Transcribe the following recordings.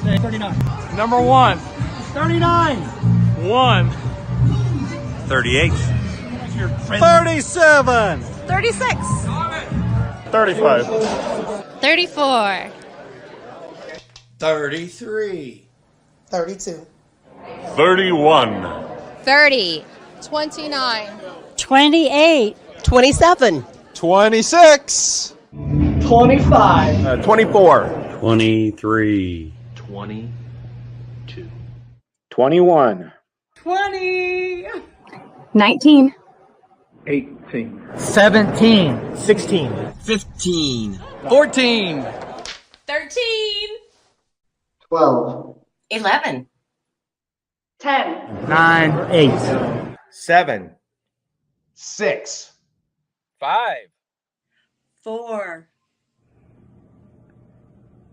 say 39. Number 1. 39. 1. 38. 37. 36. 35. 34. 33. 32. 31. 30. 29. 28. 27. 26. 25. 24. 23. 22. 21. 20. 19. 18. 17. 16. 15. 14. 13. 12. 11. 10. 9. 8. 7. 6. 5. 4.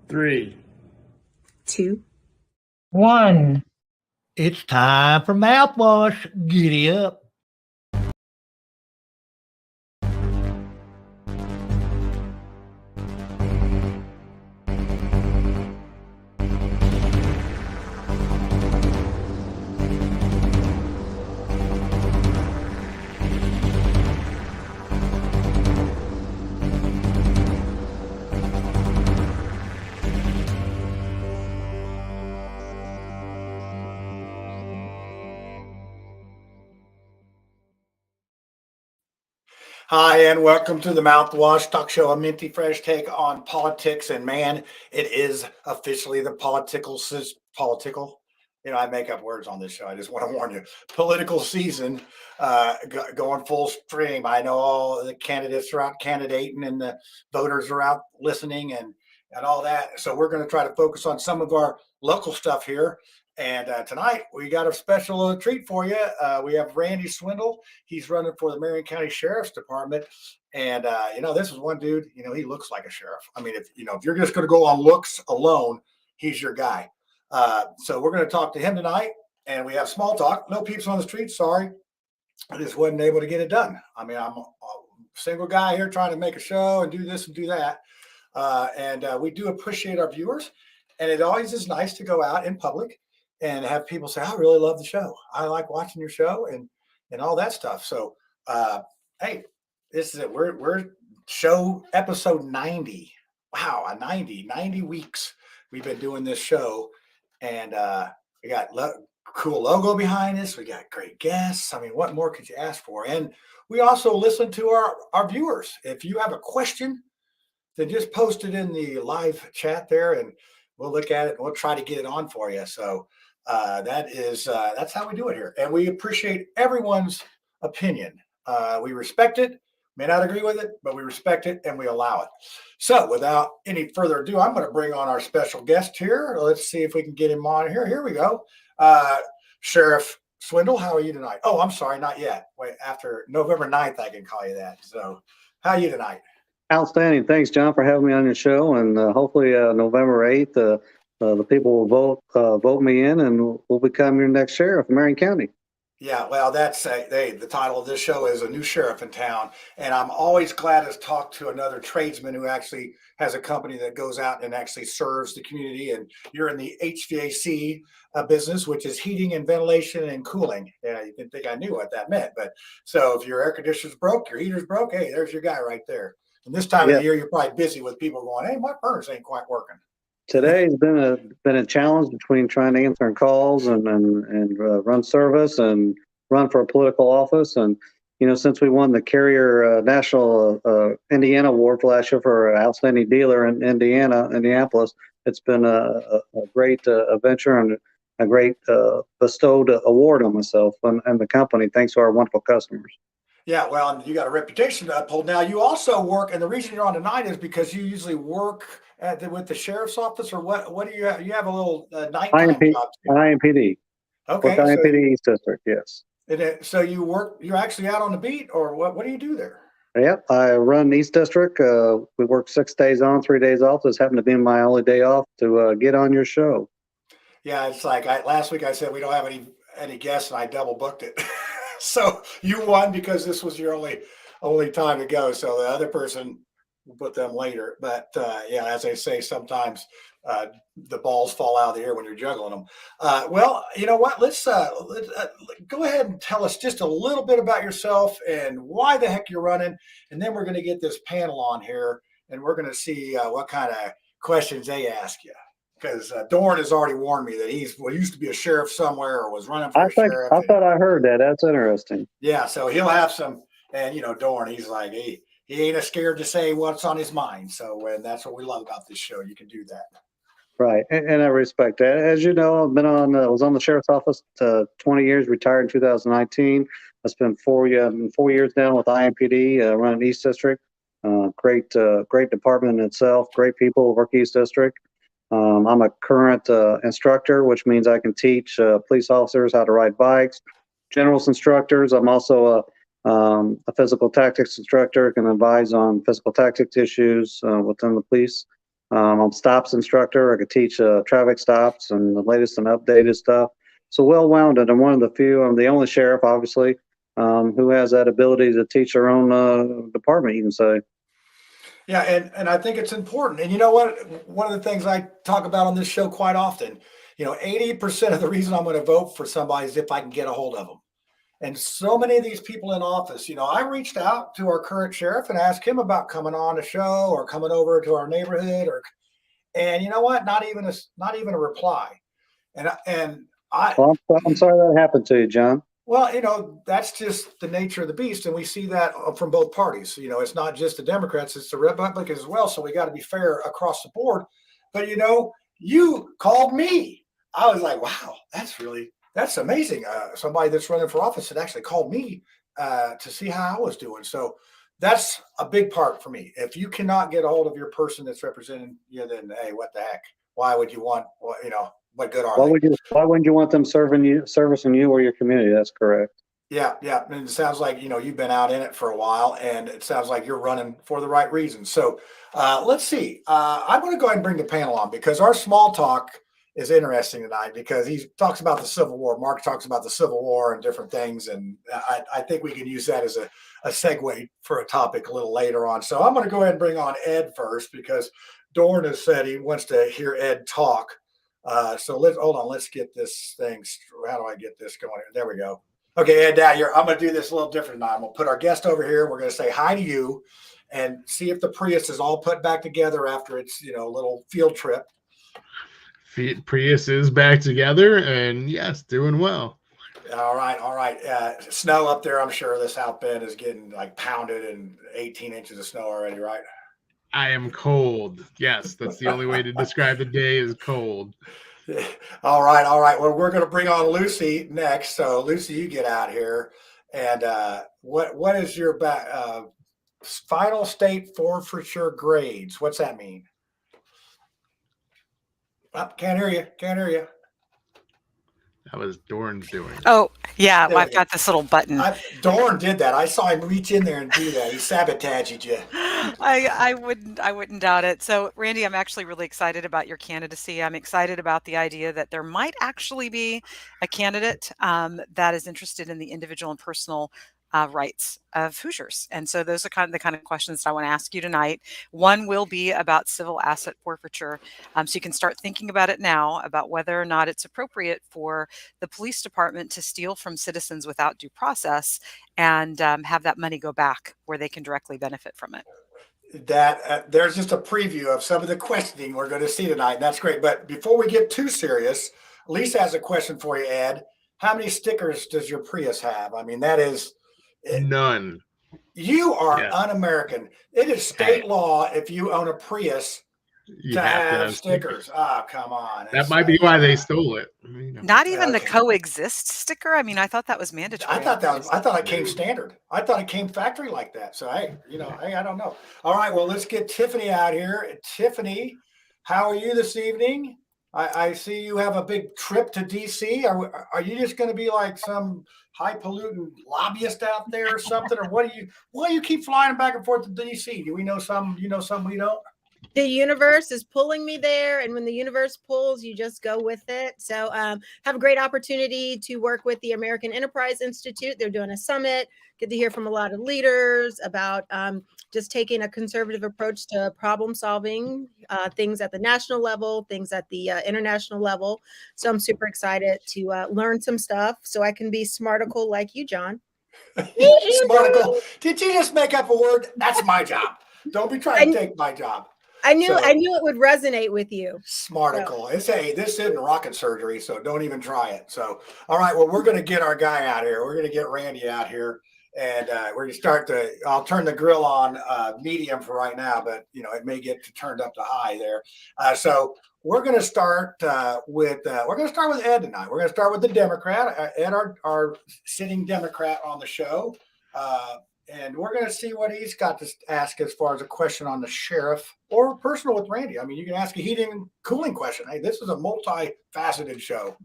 3. 2. 1. It's time for mouthwash. Giddy up. Hi, and welcome to the Mouthwash Talk Show, a minty fresh take on politics. And man, it is officially the political. I make up words on this show. I just want to warn you. Political season going full stream. I know all the candidates are out candidating and the voters are out listening and all that. So we're going to try to focus on some of our local stuff here. And tonight we got a special treat for you. We have Randy Swindle. He's running for the Marion County Sheriff's Department. And, this is one dude, he looks like a sheriff. I mean, if you're just going to go on looks alone, he's your guy. So we're going to talk to him tonight, and we have small talk. No peeps on the street. Sorry. I just wasn't able to get it done. I mean, I'm a single guy here trying to make a show and do this and do that. And we do appreciate our viewers. And it always is nice to go out in public and have people say, I really love the show. I like watching your show and all that stuff. So, hey, this is it. We're show episode 90. Wow, 90 weeks we've been doing this show. And we got cool logo behind us. We got great guests. I mean, what more could you ask for? And we also listen to our viewers. If you have a question, then just post it in the live chat there and we'll look at it and we'll try to get it on for you. So that's how we do it here. And we appreciate everyone's opinion. We respect it, may not agree with it, but we respect it and we allow it. So without any further ado, I'm going to bring on our special guest here. Let's see if we can get him on here. Here we go. Sheriff Swindle, how are you tonight? Oh, I'm sorry, not yet. Wait, after November 9th, I can call you that. So how are you tonight? Outstanding. Thanks, John, for having me on your show. And hopefully November 8th, the people will vote me in and will become your next sheriff of Marion County. Yeah, well, that's the title of this show is A New Sheriff in Town. And I'm always glad to talk to another tradesman who actually has a company that goes out and actually serves the community. And you're in the HVAC business, which is heating and ventilation and cooling. Yeah, you didn't think I knew what that meant. But so if your air conditioner's broke, your heater's broke, hey, there's your guy right there. And this time of the year, you're probably busy with people going, hey, my furnace ain't quite working. Today's been a challenge between trying to answer calls and run service and run for a political office. And, since we won the Carrier National Indiana Award for last year for Outstanding Dealer in Indianapolis, it's been a great adventure and a great bestowed award on myself and the company, thanks to our wonderful customers. Yeah, well, you got a reputation to uphold. Now, you also work, and the reason you're on tonight is because you usually work with the sheriff's office, or what do you have? You have a little nighttime job too. IMPD. Okay. IMPD East District, yes. So you're actually out on the beat, or what do you do there? Yep, I run East District. We work 6 days on, 3 days off. This happened to be my only day off to get on your show. Yeah, it's like last week I said we don't have any guests, and I double booked it. So you won because this was your only time to go. So the other person we'll put them later. But yeah, as I say, sometimes the balls fall out of the air when you're juggling them. Well, you know what? Let's go ahead and tell us just a little bit about yourself and why the heck you're running, and then we're going to get this panel on here, and we're going to see what kind of questions they ask you. Because Dorn has already warned me that used to be a sheriff somewhere or was running for a sheriff. I thought I heard that. That's interesting. Yeah, so he'll have some, and Dorn, he's like, he ain't scared to say what's on his mind. So, and that's what we love about this show. You can do that. Right, and I respect that. As you know, I was on the sheriff's office 20 years, retired in 2019. I spent 4 years down with IMPD, running East District. Great department in itself. Great people work East District. I'm a current instructor, which means I can teach police officers how to ride bikes. Generals instructors. I'm also a physical tactics instructor. Can advise on physical tactics issues within the police. I'm a stops instructor. I could teach traffic stops and the latest and updated stuff. So well-rounded. I'm one of the few. I'm the only sheriff, obviously, who has that ability to teach their own department, you can say. Yeah, and I think it's important. And you know what? One of the things I talk about on this show quite often, 80% of the reason I'm going to vote for somebody is if I can get a hold of them. And so many of these people in office, I reached out to our current sheriff and asked him about coming on a show or coming over to our neighborhood, and you know what? Not even a reply. And Well, I'm sorry that happened to you, John. Well, that's just the nature of the beast, and we see that from both parties. It's not just the Democrats; it's the Republicans as well. So we got to be fair across the board. But you called me. I was like, wow, that's amazing. Somebody that's running for office had actually called me to see how I was doing. So that's a big part for me. If you cannot get a hold of your person that's representing you, then hey, what the heck? Why would you want? What good are they? Why wouldn't you want them servicing you or your community? That's correct. Yeah. And it sounds like you've been out in it for a while, and it sounds like you're running for the right reasons. So let's see. I'm going to go ahead and bring the panel on because our small talk is interesting tonight because he talks about the Civil War. Mark talks about the Civil War and different things, and I think we can use that as a segue for a topic a little later on. So I'm going to go ahead and bring on Ed first because Dorn has said he wants to hear Ed talk. So let's get this thing. How do I get this going? There we go. Okay, Ed, I'm going to do this a little different now. I'm going to put our guest over here. We're going to say hi to you and see if the Prius is all put back together after its, little field trip. Prius is back together and yes, doing well. All right. Snow up there. I'm sure the South Bend is getting like pounded and 18 inches of snow already, right? I am cold. Yes, that's the only way to describe the day is cold. All right. Well, we're going to bring on Lucy next. So, Lucy, you get out here. And what is your final state forfeiture grades? What's that mean? Oh, can't hear you. That was Dorn's doing. Oh, yeah. Well, I've got this little button. Dorn did that. I saw him reach in there and do that. He sabotaged you. I wouldn't doubt it. So, Randy, I'm actually really excited about your candidacy. I'm excited about the idea that there might actually be a candidate that is interested in the individual and personal rights of Hoosiers. And so those are the kind of questions that I want to ask you tonight. One will be about civil asset forfeiture. So you can start thinking about it now about whether or not it's appropriate for the police department to steal from citizens without due process and have that money go back where they can directly benefit from it. That there's just a preview of some of the questioning we're going to see tonight. And that's great. But before we get too serious, Lisa has a question for you, Ed. How many stickers does your Prius have? I mean, that is none. You are un-American. It is state law if you own a Prius to have stickers. Oh, come on. That might be why they stole it. Not even the coexist sticker. I mean, I thought that was mandatory. I thought it came standard. I thought it came factory like that. So hey, I don't know. All right, well, let's get Tiffany out here. Tiffany, how are you this evening? I see you have a big trip to DC. Are you just going to be like some highfalutin lobbyist out there or something, or what do you keep flying back and forth to DC? Do we know some? You know some we don't? The universe is pulling me there, and when the universe pulls, you just go with it. So have a great opportunity to work with the American Enterprise Institute. They're doing a summit. Get to hear from a lot of leaders about just taking a conservative approach to problem solving, things at the national level, things at the international level. So I'm super excited to learn some stuff so I can be smarticle like you, John. Smarticle. Did you just make up a word? That's my job. Don't be trying to take my job. I knew it would resonate with you. Smarticle. It's this isn't rocket surgery, so don't even try it. So, all right, well, we're going to get our guy out here. We're going to get Randy out here, and we're going to start I'll turn the grill on medium for right now, but it may get turned up to high there. So we're going to start with Ed tonight. We're going to start with the Democrat. Ed, our sitting Democrat on the show. And we're going to see what he's got to ask as far as a question on the sheriff or personal with Randy. I mean, you can ask a heating and cooling question. Hey, this is a multifaceted show.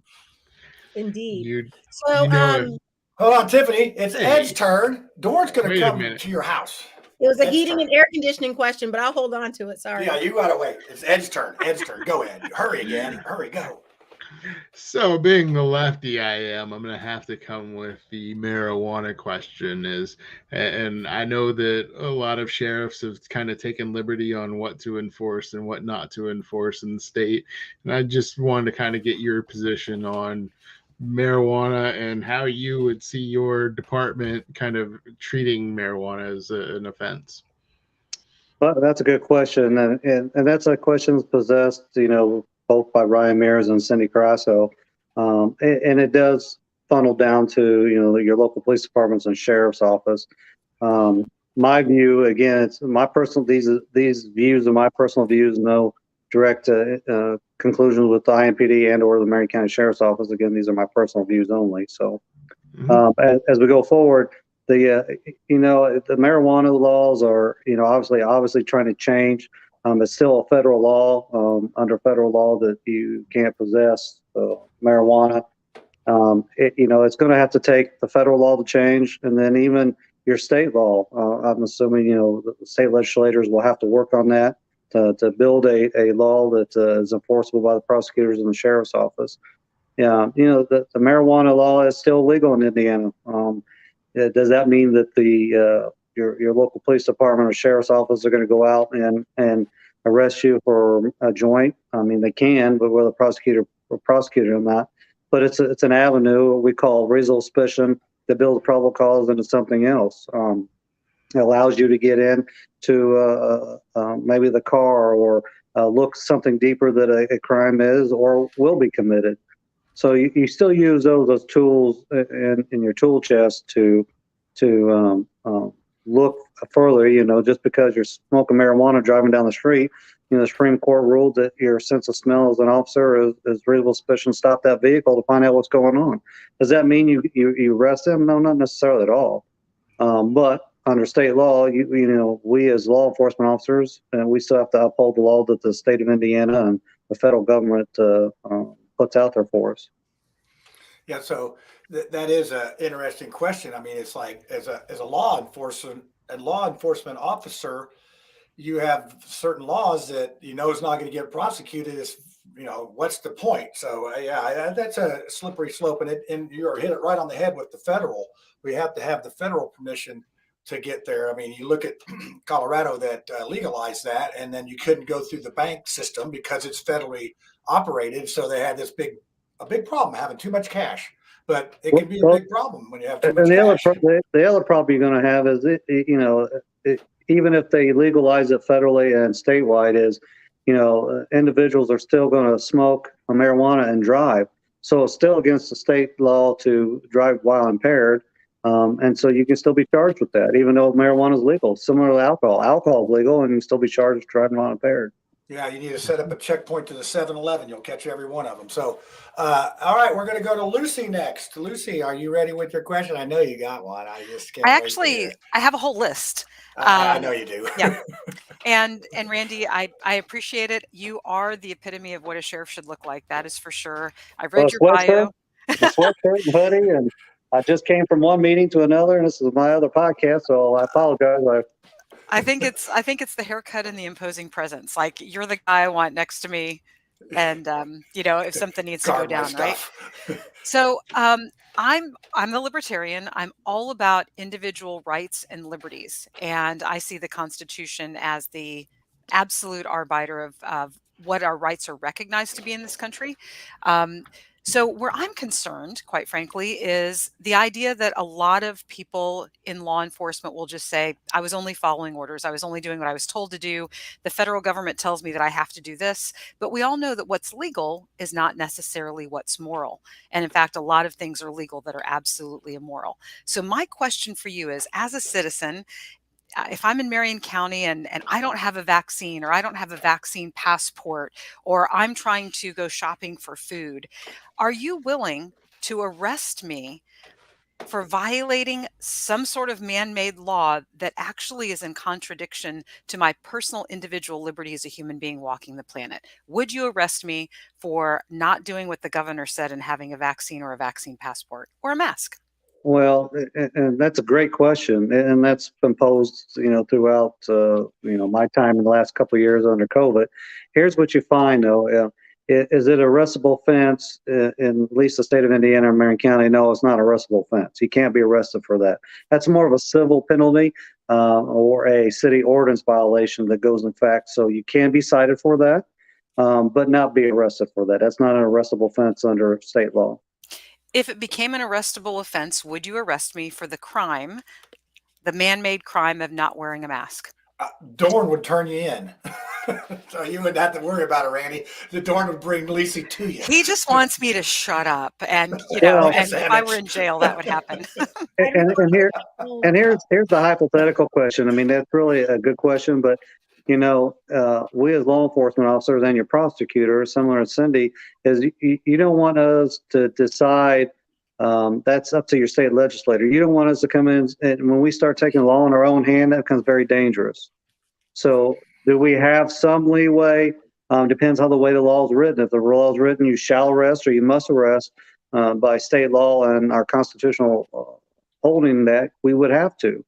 Indeed. Hold on, Tiffany. It's Ed's turn. Dawn's going to come to your house. It was a heating and air conditioning question, but I'll hold on to it. Sorry. Yeah, you got to wait. It's Ed's turn. Ed's turn. Go, Ed. Hurry again. Hurry, go. So, being the lefty I am, I'm going to have to come with the marijuana question. And I know that a lot of sheriffs have kind of taken liberty on what to enforce and what not to enforce in the state. And I just wanted to kind of get your position on marijuana and how you would see your department kind of treating marijuana as an offense. Well, that's a good question. And that's a question that's possessed, both by Ryan Mears and Cindy Carasso. And it does funnel down to, your local police departments and sheriff's office. My view, again, it's my personal, these views are my personal views, no direct conclusions with the IMPD and or the Marion County Sheriff's Office. Again, these are my personal views only. So as we go forward, the marijuana laws are, obviously trying to change. It's still a federal law, under federal law, that you can't possess marijuana. It's going to have to take the federal law to change, and then even your state law. I'm assuming, the state legislators will have to work on that to build a law that is enforceable by the prosecutors in the sheriff's office. Yeah, the marijuana law is still legal in Indiana. Does that mean that your local police department or sheriff's office are going to go out and arrest you for a joint? I mean, they can, but whether the prosecutor or prosecutor or not. But it's an avenue we call reasonable suspicion to build a probable cause into something else. It allows you to get in to maybe the car or look something deeper that a crime is or will be committed. So you still use those tools in your tool chest to look further. Just because you're smoking marijuana driving down the street, the Supreme Court ruled that your sense of smell as an officer is reasonable suspicion to stop that vehicle to find out what's going on. Does that mean you arrest them? No, not necessarily at all. But under state law, we as law enforcement officers, and we still have to uphold the law that the state of Indiana and the federal government puts out there for us. Yeah, so that is an interesting question. I mean, it's like as a law enforcement officer, you have certain laws that is not going to get prosecuted. Is what's the point? So that's a slippery slope, and you hit it right on the head with the federal. We have to have the federal permission to get there. I mean, you look at Colorado that legalized that, and then you couldn't go through the bank system because it's federally operated. So they had a big problem having too much cash. But it can be a big problem when you have too much cash. The other problem you're going to have is, even if they legalize it federally and statewide, is, individuals are still going to smoke marijuana and drive. So it's still against the state law to drive while impaired. And so you can still be charged with that, even though marijuana is legal. Similar to alcohol. Alcohol is legal, and you can still be charged with driving while impaired. Yeah, you need to set up a checkpoint to the 7-Eleven. You'll catch every one of them. So, all right, we're going to go to Lucy next. Lucy, are you ready with your question? I know you got one. I just can't. I have a whole list. I know you do. Yeah. And Randy, I appreciate it. You are the epitome of what a sheriff should look like. That is for sure. I've read your bio. The sweatshirt and hoodie, and I just came from one meeting to another, and this is my other podcast, so I apologize. I think it's the haircut and the imposing presence. Like, you're the guy I want next to me and if something needs to go Guard my down, right? stuff. So I'm a libertarian. I'm all about individual rights and liberties, and I see the Constitution as the absolute arbiter of what our rights are recognized to be in this country. Um, so where I'm concerned, quite frankly, is the idea that a lot of people in law enforcement will just say, "I was only following orders. I was only doing what I was told to do. The federal government tells me that I have to do this." But we all know that what's legal is not necessarily what's moral. And in fact, a lot of things are legal that are absolutely immoral. So my question for you is, as a citizen, if I'm in Marion County and I don't have a vaccine or I don't have a vaccine passport or I'm trying to go shopping for food, are you willing to arrest me for violating some sort of man-made law that actually is in contradiction to my personal individual liberty as a human being walking the planet? Would you arrest me for not doing what the governor said and having a vaccine or a vaccine passport or a mask? Well, and that's a great question, and that's been posed, throughout, my time in the last couple of years under COVID. Here's what you find, though: is it arrestable offense in at least the state of Indiana or Marion County? No, it's not arrestable offense. You can't be arrested for that. That's more of a civil penalty or a city ordinance violation that goes in fact. So you can be cited for that, but not be arrested for that. That's not an arrestable offense under state law. If it became an arrestable offense, would you arrest me for the crime, the man-made crime of not wearing a mask? Dorn would turn you in. So you wouldn't have to worry about it, Randy. The Dorn would bring Lacey to you. He just wants me to shut up, and Well, and if I were in jail, that would happen. Here's the hypothetical question. I mean, that's really a good question, but we as law enforcement officers and your prosecutor, similar to Cindy, is you don't want us to decide. That's up to your state legislator. You don't want us to come in, and when we start taking the law in our own hand, that becomes very dangerous. So, do we have some leeway? Depends how the way the law is written. If the law is written, you shall arrest or you must arrest by state law and our constitutional holding that we would have to.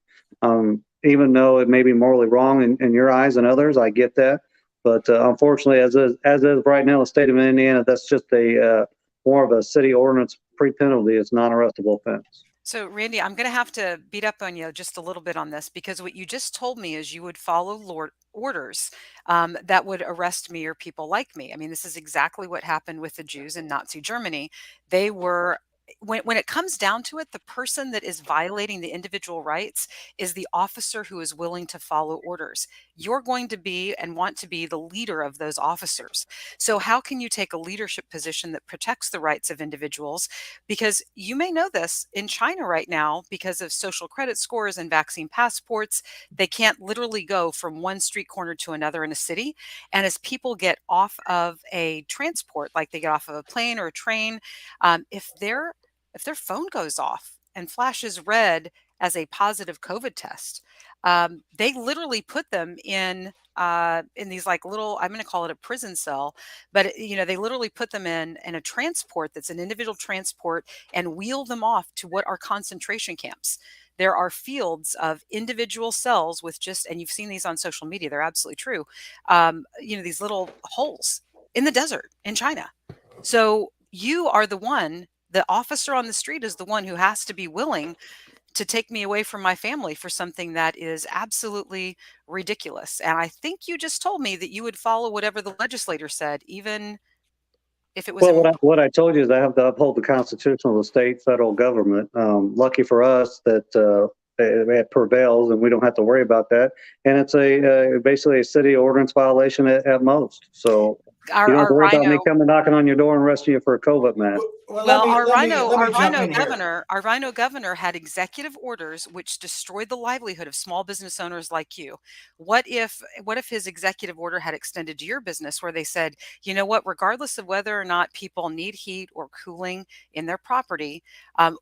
Even though it may be morally wrong in your eyes and others, I get that. But unfortunately, as is right now, the state of Indiana, that's just a more of a city ordinance pre-penalty. It's non-arrestable offense. So, Randy, I'm going to have to beat up on you just a little bit on this, because what you just told me is you would follow orders that would arrest me or people like me. I mean, this is exactly what happened with the Jews in Nazi Germany. They were, when it comes down to it, the person that is violating the individual rights is the officer who is willing to follow orders. You're going to be and want to be the leader of those officers. So how can you take a leadership position that protects the rights of individuals? Because you may know this, in China right now, because of social credit scores and vaccine passports, they can't literally go from one street corner to another in a city. And as people get off of a transport, like they get off of a plane or a train, if their phone goes off and flashes red as a positive COVID test, they literally put them in these like little, I'm going to call it a prison cell, but they literally put them in a transport that's an individual transport and wheel them off to what are concentration camps. There are fields of individual cells with just, and you've seen these on social media, they're absolutely true. These little holes in the desert in China. So you are the officer on the street is the one who has to be willing to take me away from my family for something that is absolutely ridiculous. And I think you just told me that you would follow whatever the legislator said, even if it was Well, what I told you is I have to uphold the Constitution of the state, federal government. Lucky for us that it prevails and we don't have to worry about that. And it's basically a city ordinance violation at most. So you don't have to worry about me coming knocking on your door and arresting you for a COVID mask. Well, our rhino governor had executive orders which destroyed the livelihood of small business owners like you. What if his executive order had extended to your business, where they said, you know what, regardless of whether or not people need heat or cooling in their property,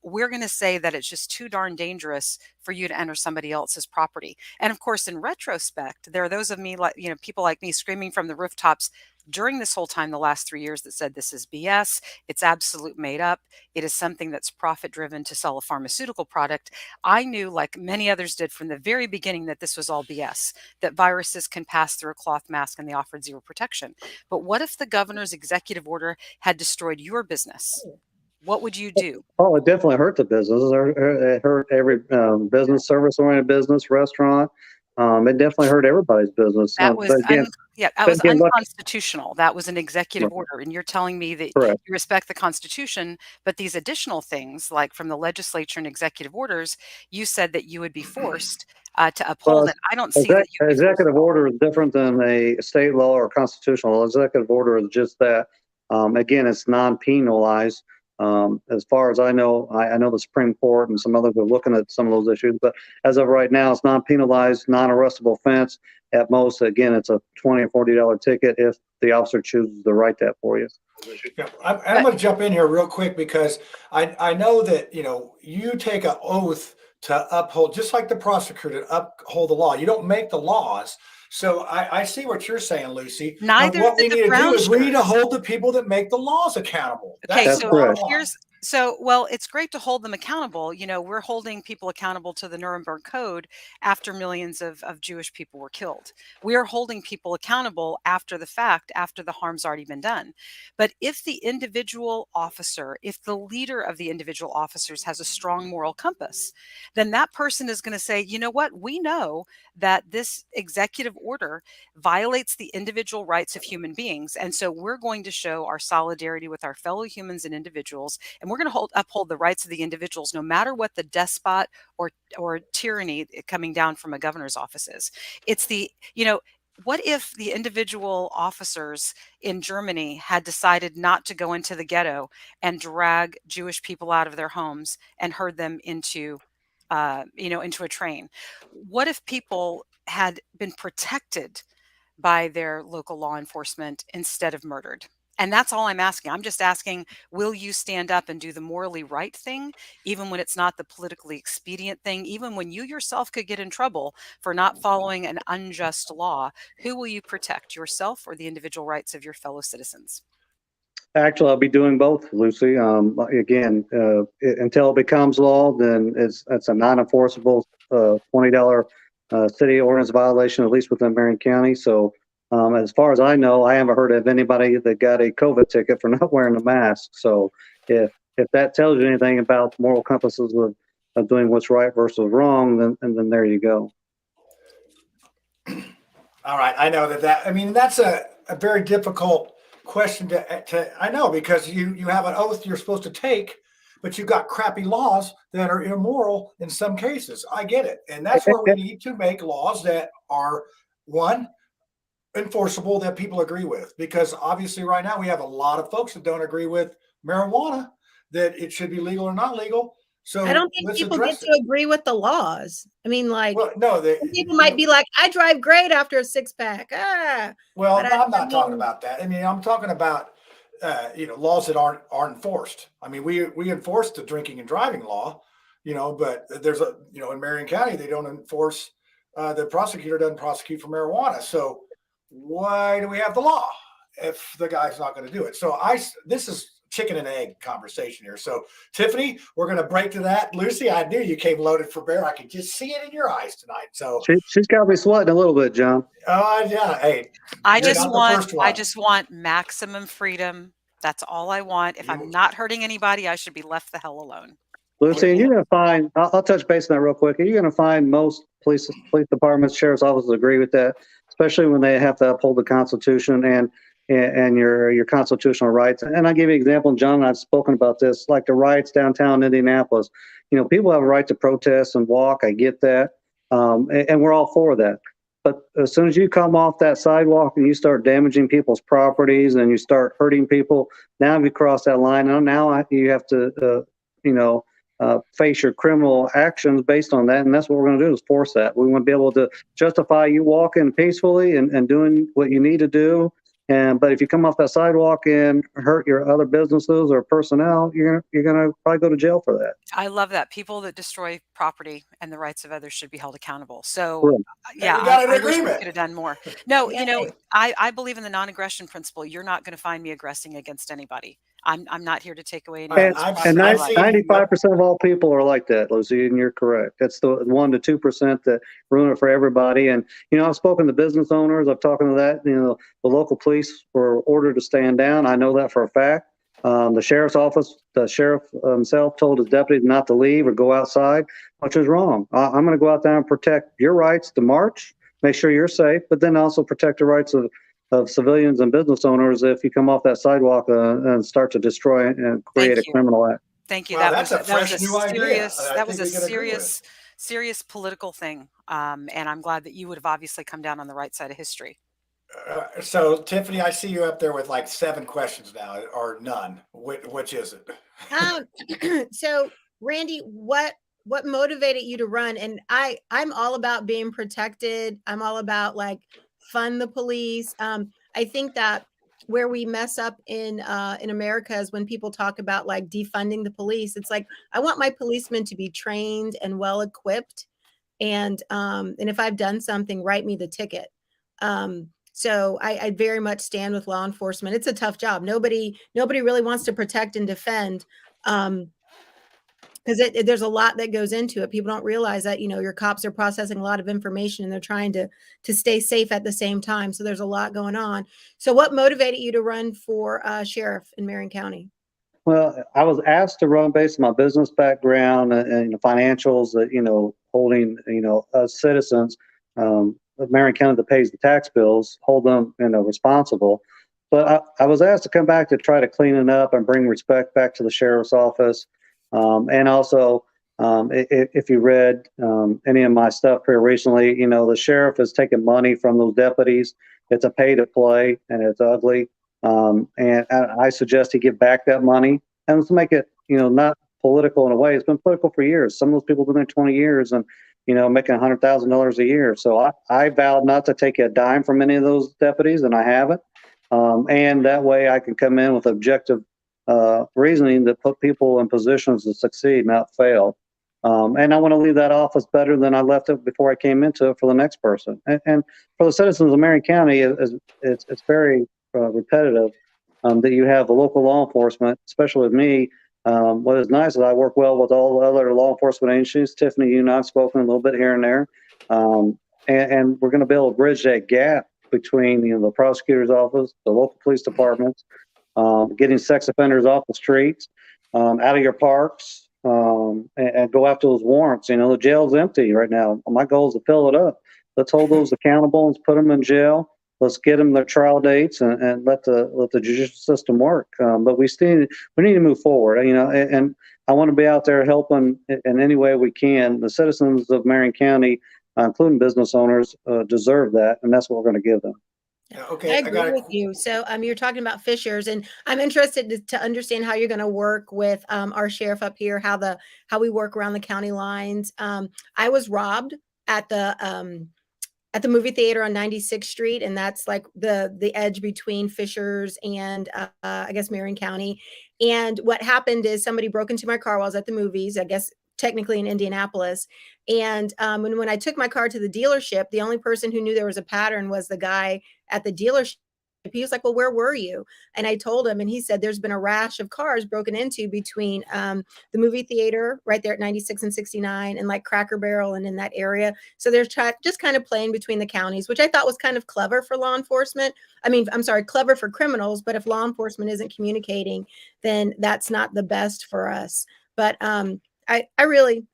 we're going to say that it's just too darn dangerous for you to enter somebody else's property. And of course, in retrospect, there are those of me, like people like me, screaming from the rooftops, during this whole time, the last 3 years, that said this is BS, it's absolute made up, it is something that's profit driven to sell a pharmaceutical product. I knew, like many others did from the very beginning, that this was all BS, that viruses can pass through a cloth mask and they offered zero protection. But what if the governor's executive order had destroyed your business? What would you do? Oh, it definitely hurt the business. It hurt every business, service-oriented business, restaurant. It definitely hurt everybody's business. That was that was unconstitutional. That was an executive Right. order, and you're telling me that Correct. you respect the Constitution, but these additional things, like from the legislature and executive orders, you said that you would be forced to uphold it. I don't see that you would be forced. Executive order is different than a state law or constitutional. Executive order is just that. Again, it's non-penalized. As far as I know the Supreme Court and some others are looking at some of those issues, but as of right now, it's non-penalized, non-arrestable offense. At most, again, it's a $20 or $40 ticket if the officer chooses to write that for you. Yeah, I'm going to jump in here real quick because I know that, you take an oath to uphold, just like the prosecutor, to uphold the law. You don't make the laws. So I see what you're saying, Lucy. Neither what we did need the to do is we need to Brownsters. hold the people that make the laws accountable. Okay, That's so the bottom line. well, it's great to hold them accountable. We're holding people accountable to the Nuremberg Code after millions of Jewish people were killed. We are holding people accountable after the fact, after the harm's already been done. But if the individual officer, if the leader of the individual officers has a strong moral compass, then that person is going to say, you know what, we know that this executive order violates the individual rights of human beings. And so we're going to show our solidarity with our fellow humans and individuals, and we're going to uphold the rights of the individuals, no matter what the despot or tyranny coming down from a governor's office is. It's what if the individual officers in Germany had decided not to go into the ghetto and drag Jewish people out of their homes and herd them into a train? What if people had been protected by their local law enforcement instead of murdered? And that's all I'm asking. I'm just asking, will you stand up and do the morally right thing, even when it's not the politically expedient thing, even when you yourself could get in trouble for not following an unjust law? Who will you protect, yourself or the individual rights of your fellow citizens? Actually, I'll be doing both, Lucy. Again, until it becomes law, then it's a non-enforceable $20 city ordinance violation, at least within Marion County. So as far as I know, I haven't heard of anybody that got a COVID ticket for not wearing a mask. So if that tells you anything about moral compasses of doing what's right versus wrong, then there you go. All right. I know that's a very difficult question to I know, because you have an oath you're supposed to take, but you've got crappy laws that are immoral in some cases. I get it. And that's where we need to make laws that are, one, enforceable, that people agree with, because obviously right now we have a lot of folks that don't agree with marijuana, that it should be legal or not legal. So I don't think people get to agree with the laws. I mean, like, people might be like, I drive great after a 6-pack. Well, I'm not talking about that. I mean, I'm talking about laws that aren't enforced. I mean, we enforce the drinking and driving law, but there's in Marion County they don't enforce. The prosecutor doesn't prosecute for marijuana. So why do we have the law if the guy's not going to do it? So this is chicken and egg conversation here. So Tiffany, we're going to break to that. Lucy, I knew you came loaded for bear. I could just see it in your eyes tonight. So she's got me sweating a little bit, John. Yeah. Hey, I just want maximum freedom. That's all I want. If I'm not hurting anybody, I should be left the hell alone. Lucy, and you're going to find, I'll touch base on that real quick. You're going to find most police departments, sheriff's offices agree with that, especially when they have to uphold the Constitution and your constitutional rights. And I'll give you an example. John and I've spoken about this, like the riots downtown Indianapolis. People have a right to protest and walk. I get that. And we're all for that. But as soon as you come off that sidewalk and you start damaging people's properties and you start hurting people, now you cross that line. And now you have to, face your criminal actions based on that. And that's what we're going to do, is force that. We want to be able to justify you walking peacefully and doing what you need to do But if you come off that sidewalk and hurt your other businesses or personnel, you're gonna probably go to jail for that. I love that. People that destroy property and the rights of others should be held accountable. So, Correct. yeah, we got an I wish we agreement. could have done more. No, I believe in the non-aggression principle. You're not going to find me aggressing against anybody. I'm not here to take away And anyone's I've property. seen- or I've life. seen- 95% of all people are like that, Lucy, and you're correct. That's the 1 to 2% that ruin it for everybody. And, I've spoken to business owners. I've talked to that, the local police were ordered to stand down. I know that for a fact. The sheriff's office, the sheriff himself told his deputies not to leave or go outside, which is wrong. I'm going to go out there and protect your rights to march, make sure you're safe, but then also protect the rights of civilians and business owners if you come off that sidewalk and start to destroy and create a criminal act. Thank you. Wow, that that's a fresh new idea. That was a serious political thing. And I'm glad that you would have obviously come down on the right side of history. So Tiffany, I see you up there with like 7 questions now, or none. Which is it? So Randy, what motivated you to run? And I'm all about being protected. I'm all about like fund the police. I think that where we mess up in America is when people talk about like defunding the police. It's like, I want my policemen to be trained and well equipped. And if I've done something, write me the ticket. So I very much stand with law enforcement. It's a tough job. Nobody really wants to protect and defend. Because there's a lot that goes into it. People don't realize that, your cops are processing a lot of information and they're trying to stay safe at the same time. So there's a lot going on. So what motivated you to run for sheriff in Marion County? Well, I was asked to run based on my business background and financials that, holding, us citizens of Marion County that pays the tax bills, hold them, responsible. But I was asked to come back to try to clean it up and bring respect back to the sheriff's office. And also, if you read any of my stuff here recently, the sheriff has taken money from those deputies. It's a pay to play and it's ugly. And I suggest he give back that money and let's make it, not political in a way. It's been political for years. Some of those people have been there 20 years and, making $100,000 a year. So I vowed not to take a dime from any of those deputies, and I haven't. And that way I can come in with objective reasoning that put people in positions to succeed, not fail. And I want to leave that office better than I left it before I came into it for the next person. And for the citizens of Marion County, it's very repetitive that you have the local law enforcement, especially with me. What is nice is I work well with all the other law enforcement agencies. Tiffany, you and I have spoken a little bit here and there. And we're going to be able to bridge that gap between the prosecutor's office, the local police departments, getting sex offenders off the streets, out of your parks, and go after those warrants. The jail's empty right now. My goal is to fill it up. Let's hold those accountable and put them in jail. Let's get them their trial dates and let the judicial system work. But we need to move forward. And I want to be out there helping in any way we can. The citizens of Marion County, including business owners, deserve that, and that's what we're going to give them. Okay, I agree with you. So you're talking about Fishers, and I'm interested to understand how you're going to work with our sheriff up here, how we work around the county lines. I was robbed at the movie theater on 96th Street, and that's like the edge between Fishers and I guess Marion County. And what happened is somebody broke into my car while I was at the movies, I guess technically in Indianapolis. And when I took my car to the dealership, the only person who knew there was a pattern was the guy at the dealership. He was like, well, where were you? And I told him, and he said, there's been a rash of cars broken into between the movie theater right there at 96 and 69 and like Cracker Barrel and in that area. So they're just kind of playing between the counties, which I thought was kind of clever for law enforcement. I mean, I'm sorry, clever for criminals, but if law enforcement isn't communicating, then that's not the best for us. But I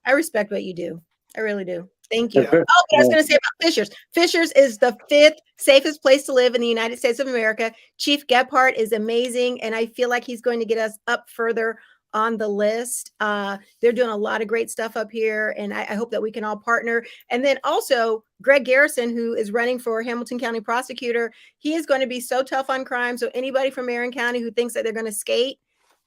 respect what you do. I really do. Thank you. Oh, but I was going to say about Fishers. Fishers is the 5th safest place to live in the United States of America. Chief Gephardt is amazing, and I feel like he's going to get us up further on the list. They're doing a lot of great stuff up here, and I hope that we can all partner. And then also Greg Garrison, who is running for Hamilton County prosecutor, he is going to be so tough on crime. So anybody from Marion County who thinks that they're going to skate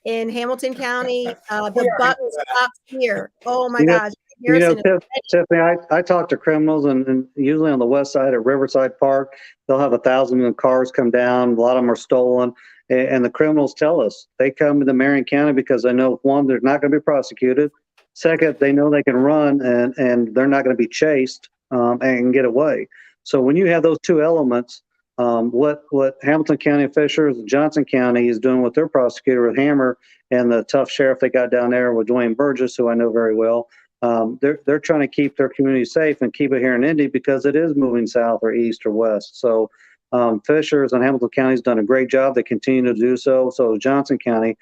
in Hamilton County, the buck stops here. Oh my gosh. Harrison is ready. Tiffany, I talk to criminals, and usually on the west side at Riverside Park, they'll have 1,000 cars come down. A lot of them are stolen. And the criminals tell us they come to Marion County because they know, one, they're not going to be prosecuted. Second, they know they can run and they're not going to be chased and get away. So when you have those two elements, what Hamilton County officials, Johnson County is doing with their prosecutor with Hammer and the tough sheriff they got down there with Dwayne Burgess, who I know very well, they're trying to keep their community safe and keep it here in Indy because it is moving south or east or west. So Fishers and Hamilton County has done a great job. They continue to do so. So Johnson County.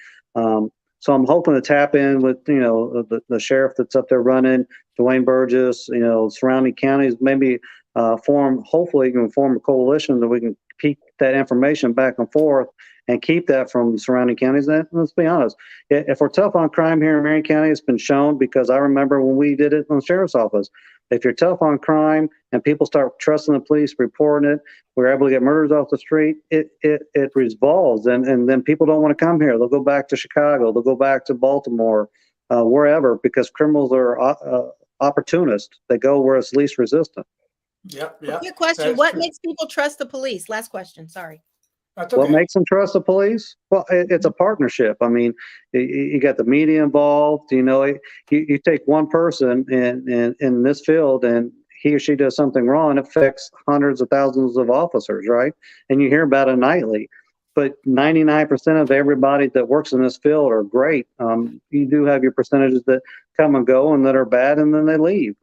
So I'm hoping to tap in with, the sheriff that's up there running, Dwayne Burgess, surrounding counties, maybe hopefully can form a coalition that we can keep that information back and forth and keep that from surrounding counties. And let's be honest, if we're tough on crime here in Marion County, it's been shown because I remember when we did it in the sheriff's office. If you're tough on crime and people start trusting the police, reporting it, we're able to get murders off the street, it revolves. And then people don't want to come here. They'll go back to Chicago. They'll go back to Baltimore, wherever, because criminals are opportunists. They go where it's least resistant. Yep. Good question. What makes people trust the police? Last question. Sorry. That's okay. What makes them trust the police? Well, it's a partnership. I mean, you got the media involved. You take one person in this field, and he or she does something wrong, it affects hundreds of thousands of officers, right? And you hear about it nightly. But 99% of everybody that works in this field are great. You do have your percentages that come and go and that are bad, and then they leave.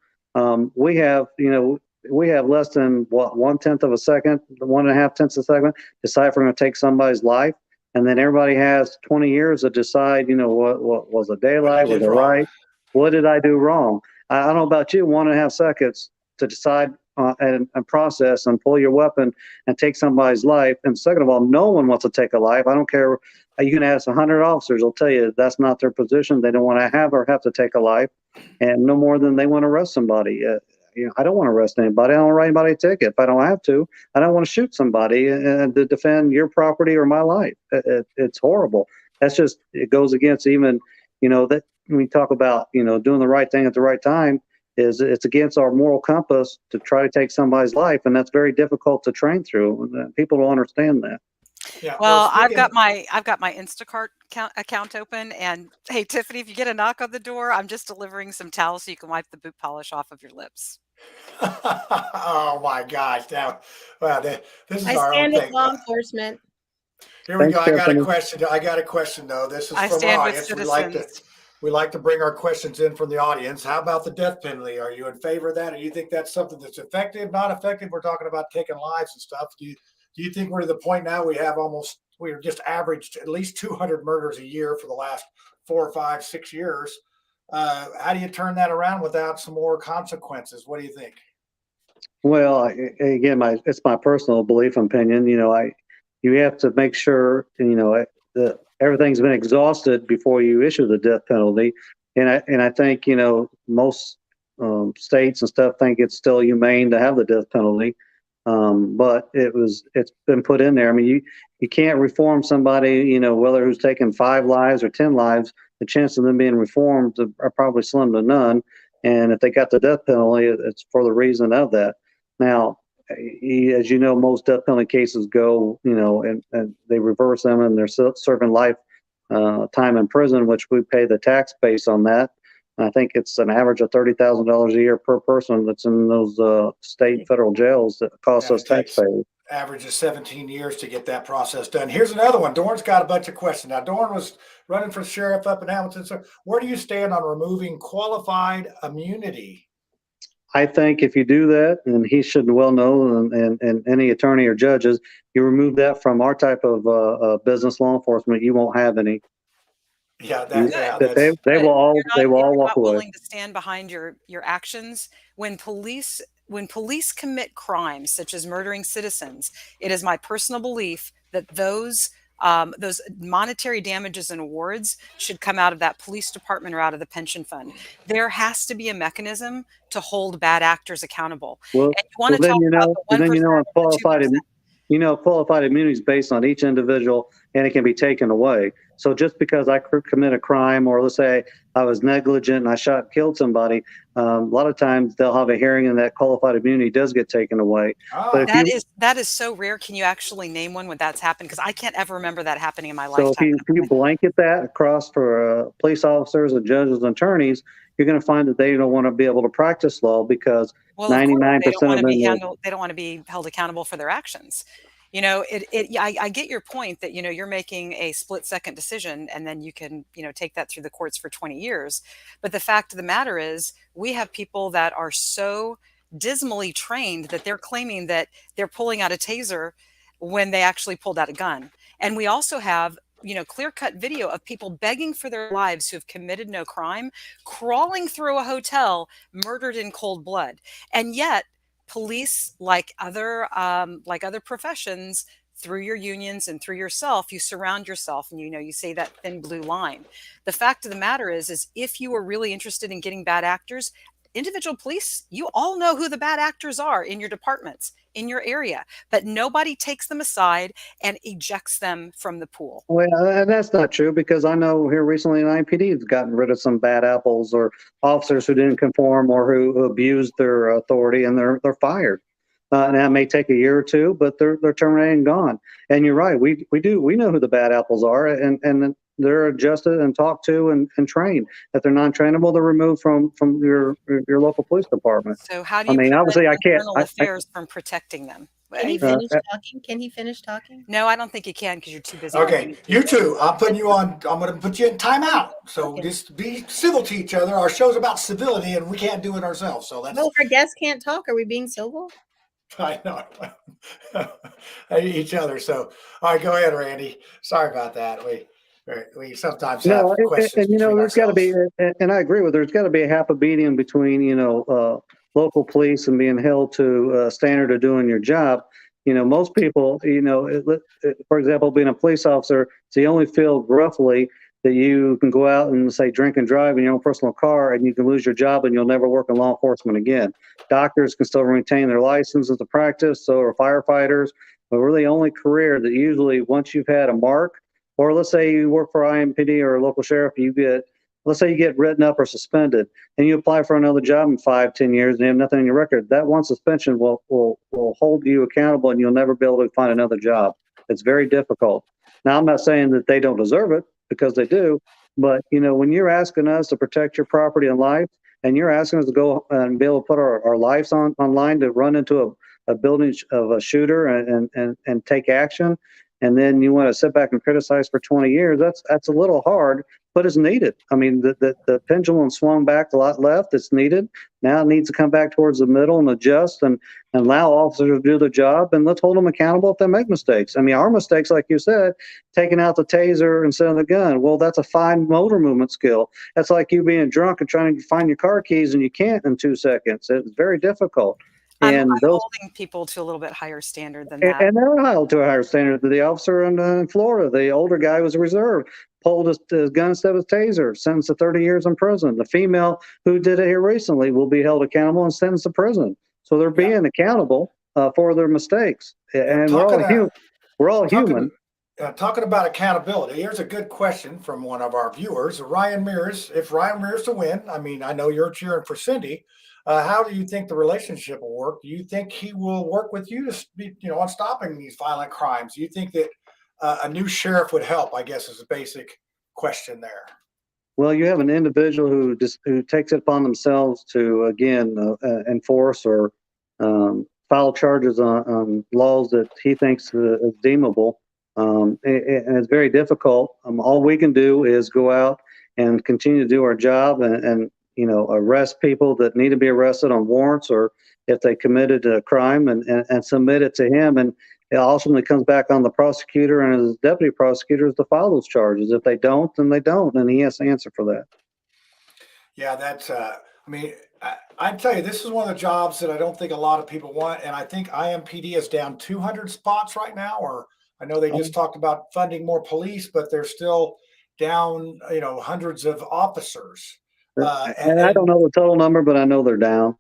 We have less than 1/10 of a second, 1.5 tenths of a second, decide if we're going to take somebody's life. And then everybody has 20 years to decide, what was a daylight, was it right? What did I do wrong? I don't know about you, 1.5 seconds to decide and process and pull your weapon and take somebody's life. And second of all, no one wants to take a life. I don't care. You can ask 100 officers, they'll tell you that's not their position. They don't want to have to take a life, and no more than they want to arrest somebody. I don't want to arrest anybody. I don't want to write anybody a ticket if I don't have to. I don't want to shoot somebody and to defend your property or my life. It's horrible. It goes against even, that when we talk about, doing the right thing at the right time, it's against our moral compass to try to take somebody's life. And that's very difficult to train through. And people don't understand that. Yeah, well, I've got my Instacart account open, and hey, Tiffany, if you get a knock on the door, I'm just delivering some towels so you can wipe the boot polish off of your lips. Oh my gosh! Now, this is our own stand with thing. law enforcement. Here we Thanks, go. I got a Stephanie. question. Though this is I from stand our with audience. We like to bring our questions in from the audience. How about the death penalty? Are you in favor of that, or do you think that's something that's effective, not effective? We're talking about taking lives and stuff. Do you think we're to the point now we're just averaged at least 200 murders a year for the last 4 or 5, 6 years? How do you turn that around without some more consequences? What do you think? Well, again, it's my personal belief and opinion. You have to make sure that everything's been exhausted before you issue the death penalty. And I think most states and stuff think it's still humane to have the death penalty. But it's been put in there. I mean, you can't reform somebody, whether who's taken 5 lives or 10 lives. The chance of them being reformed are probably slim to none. And if they got the death penalty, it's for the reason of that. Now, as you know, most death penalty cases go, and they reverse them, and they're serving life time in prison, which we pay the tax base on that. And I think it's an average of $30,000 a year per person that's in those state and federal jails that cost us taxpayers. Average of 17 years to get that process done. Here's another one. Dorn's got a bunch of questions. Now, Dorn was running for sheriff up in Hamilton. So where do you stand on removing qualified immunity? I think if you do that, and he should well know, and any attorney or judges, you remove that from our type of business law enforcement, you won't have any. Yeah, they will all walk away. Willing to stand behind your actions when police commit crimes such as murdering citizens. It is my personal belief that those monetary damages and awards should come out of that police department or out of the pension fund. There has to be a mechanism to hold bad actors accountable. Well, qualified immunity is based on each individual and it can be taken away. So just because I commit a crime, or let's say I was negligent and I shot and killed somebody, a lot of times they'll have a hearing and that qualified immunity does get taken away. But That is so rare. Can you actually name one when that's happened? Because I can't ever remember that happening in my so lifetime. if you blanket that across for police officers and judges and attorneys, you're going to find that they don't want to be able to practice law because 99% of them they don't want to be held accountable for their actions. You know, I get your point that, you know, you're making a split-second decision and then you can, you know, take that through the courts for 20 years. But the fact of the matter is we have people that are so dismally trained that they're claiming that they're pulling out a taser when they actually pulled out a gun. And we also have, you know, clear-cut video of people begging for their lives who have committed no crime, crawling through a hotel, murdered in cold blood. And yet police, like other professions, through your unions and through yourself, you surround yourself and, you know, you say that thin blue line. The fact of the matter is if you are really interested in getting bad actors, individual police, you all know who the bad actors are in your departments, in your area, but nobody takes them aside and ejects them from the pool. Well, and that's not true, because I know here recently in IPD has gotten rid of some bad apples or officers who didn't conform or who abused their authority, and they're fired. And that may take a year or two, but they're terminated and gone. And you're right, we know who the bad apples are, and they're adjusted and talked to and trained. If they're non-trainable, they're removed from your local police department. So how do you prevent obviously I can't internal affairs from protecting them? Can he finish talking? Can he finish talking? No, I don't think you can, because you're too busy. Okay, you two, I'm going to put you in timeout. So just be civil to each other. Our show's about civility, and we can't do it ourselves. So that's. No, our guests can't talk. Are we being civil? I know. Each other. So, all right, go ahead, Randy. Sorry about that. We sometimes have questions. And you know, there's got to be, and I agree with, there's got to be a half a medium between, you know, local police and being held to a standard of doing your job. You know, most people, you know, for example, being a police officer, it's the only field roughly that you can go out and say drink and drive in your own personal car, and you can lose your job and you'll never work in law enforcement again. Doctors can still retain their licenses to practice, so are firefighters. But we're the only career that usually, once you've had a mark, or let's say you work for IMPD or a local sheriff, let's say you get written up or suspended, and you apply for another job in 5-10 years and you have nothing in your record. That one suspension will hold you accountable, and you'll never be able to find another job. It's very difficult. Now, I'm not saying that they don't deserve it, because they do, but you know, when you're asking us to protect your property and life, and you're asking us to go and be able to put our lives online to run into a building of a shooter and take action, and then you want to sit back and criticize for 20 years, that's a little hard, but it's needed. I mean, the pendulum swung back a lot left. It's needed. Now it needs to come back towards the middle and adjust and allow officers to do their job, and let's hold them accountable if they make mistakes. I mean, our mistakes, like you said, taking out the taser instead of the gun, well, that's a fine motor movement skill. That's like you being drunk and trying to find your car keys and you can't in 2 seconds. It's very difficult. I'm holding people to a little bit higher standard than that. And they're held to a higher standard. The officer in Florida, the older guy was a reserve, pulled his gun instead of his taser, sentenced to 30 years in prison. The female who did it here recently will be held accountable and sentenced to prison. So they're being accountable for their mistakes. And we're all human. Talking about accountability, here's a good question from one of our viewers, Ryan Mears. If Ryan Mears to win, I mean, I know you're cheering for Cindy. How do you think the relationship will work? Do you think he will work with you to be, you know, on stopping these violent crimes? Do you think that a new sheriff would help? I guess is a basic question there. Well, you have an individual who takes it upon themselves to again enforce or file charges on laws that he thinks is deemable, and it's very difficult. All we can do is go out and continue to do our job and you know, arrest people that need to be arrested on warrants, or if they committed a crime, and submit it to him. And it ultimately comes back on the prosecutor and his deputy prosecutors to file those charges. If they don't, then they don't, and he has to answer for that. Yeah, that's, I mean, I tell you, this is one of the jobs that I don't think a lot of people want. And I think IMPD is down 200 spots right now, or I know they just talked about funding more police, but they're still down, you know, hundreds of officers. And I don't know the total number, but I know they're down.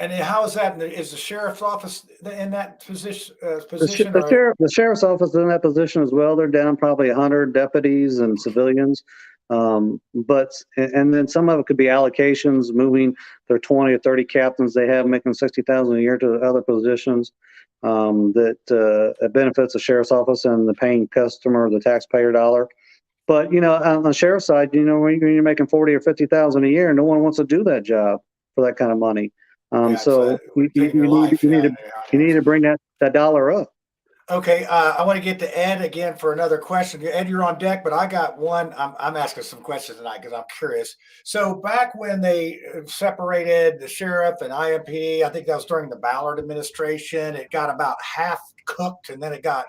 And then how is that? Is the sheriff's office in that position? The sheriff's office is in that position as well. They're down probably 100 deputies and civilians. And then some of it could be allocations, moving their 20 or 30 captains they have making 60,000 a year to other positions that benefits the sheriff's office and the paying customer, the taxpayer dollar. But on the sheriff's side, when you're making 40 or 50,000 a year, no one wants to do that job for that kind of money. So you need to bring that dollar up. Okay, I want to get to Ed again for another question. Ed, you're on deck, but I got one. I'm asking some questions tonight because I'm curious. So back when they separated the sheriff and IMPD, I think that was during the Ballard administration. It got about half cooked, and then it got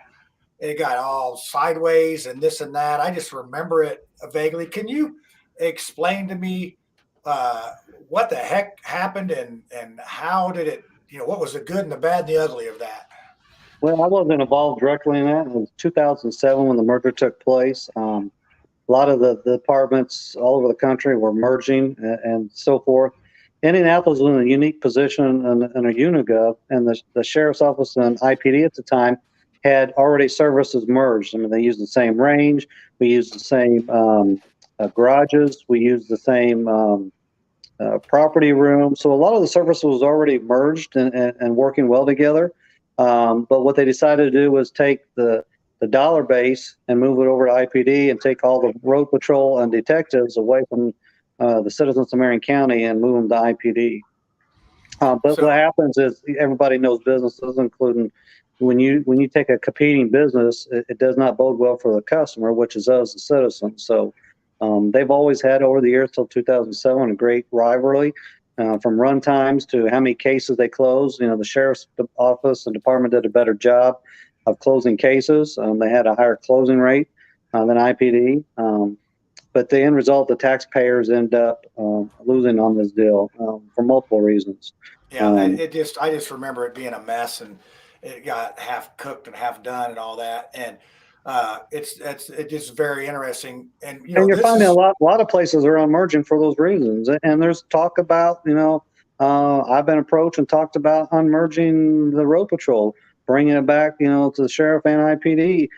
all sideways and this and that. I just remember it vaguely. Can you explain to me what the heck happened and how did it? What was the good and the bad and the ugly of that? Well, I wasn't involved directly in that. It was 2007 when the merger took place. A lot of the departments all over the country were merging and so forth. Indianapolis was in a unique position in a Unigov, and the sheriff's office and IPD at the time had already services merged. I mean, they used the same range. We used the same garages. We used the same property room. So a lot of the services was already merged and working well together. But what they decided to do was take the dollar base and move it over to IPD and take all the road patrol and detectives away from the citizens of Marion County and move them to IPD. But what happens is everybody knows businesses, including when you take a competing business, it does not bode well for the customer, which is us, the citizens. So they've always had over the years till 2007 a great rivalry. From run times to how many cases they closed. The sheriff's office and department did a better job of closing cases. They had a higher closing rate than IPD. But the end result, the taxpayers end up losing on this deal for multiple reasons. Yeah, I just remember it being a mess, and it got half cooked and half done and all that. And it's just very interesting. And you're finding a lot of places are merging for those reasons. And there's talk about I've been approached and talked about unmerging the road patrol, bringing it back to the sheriff and IPD,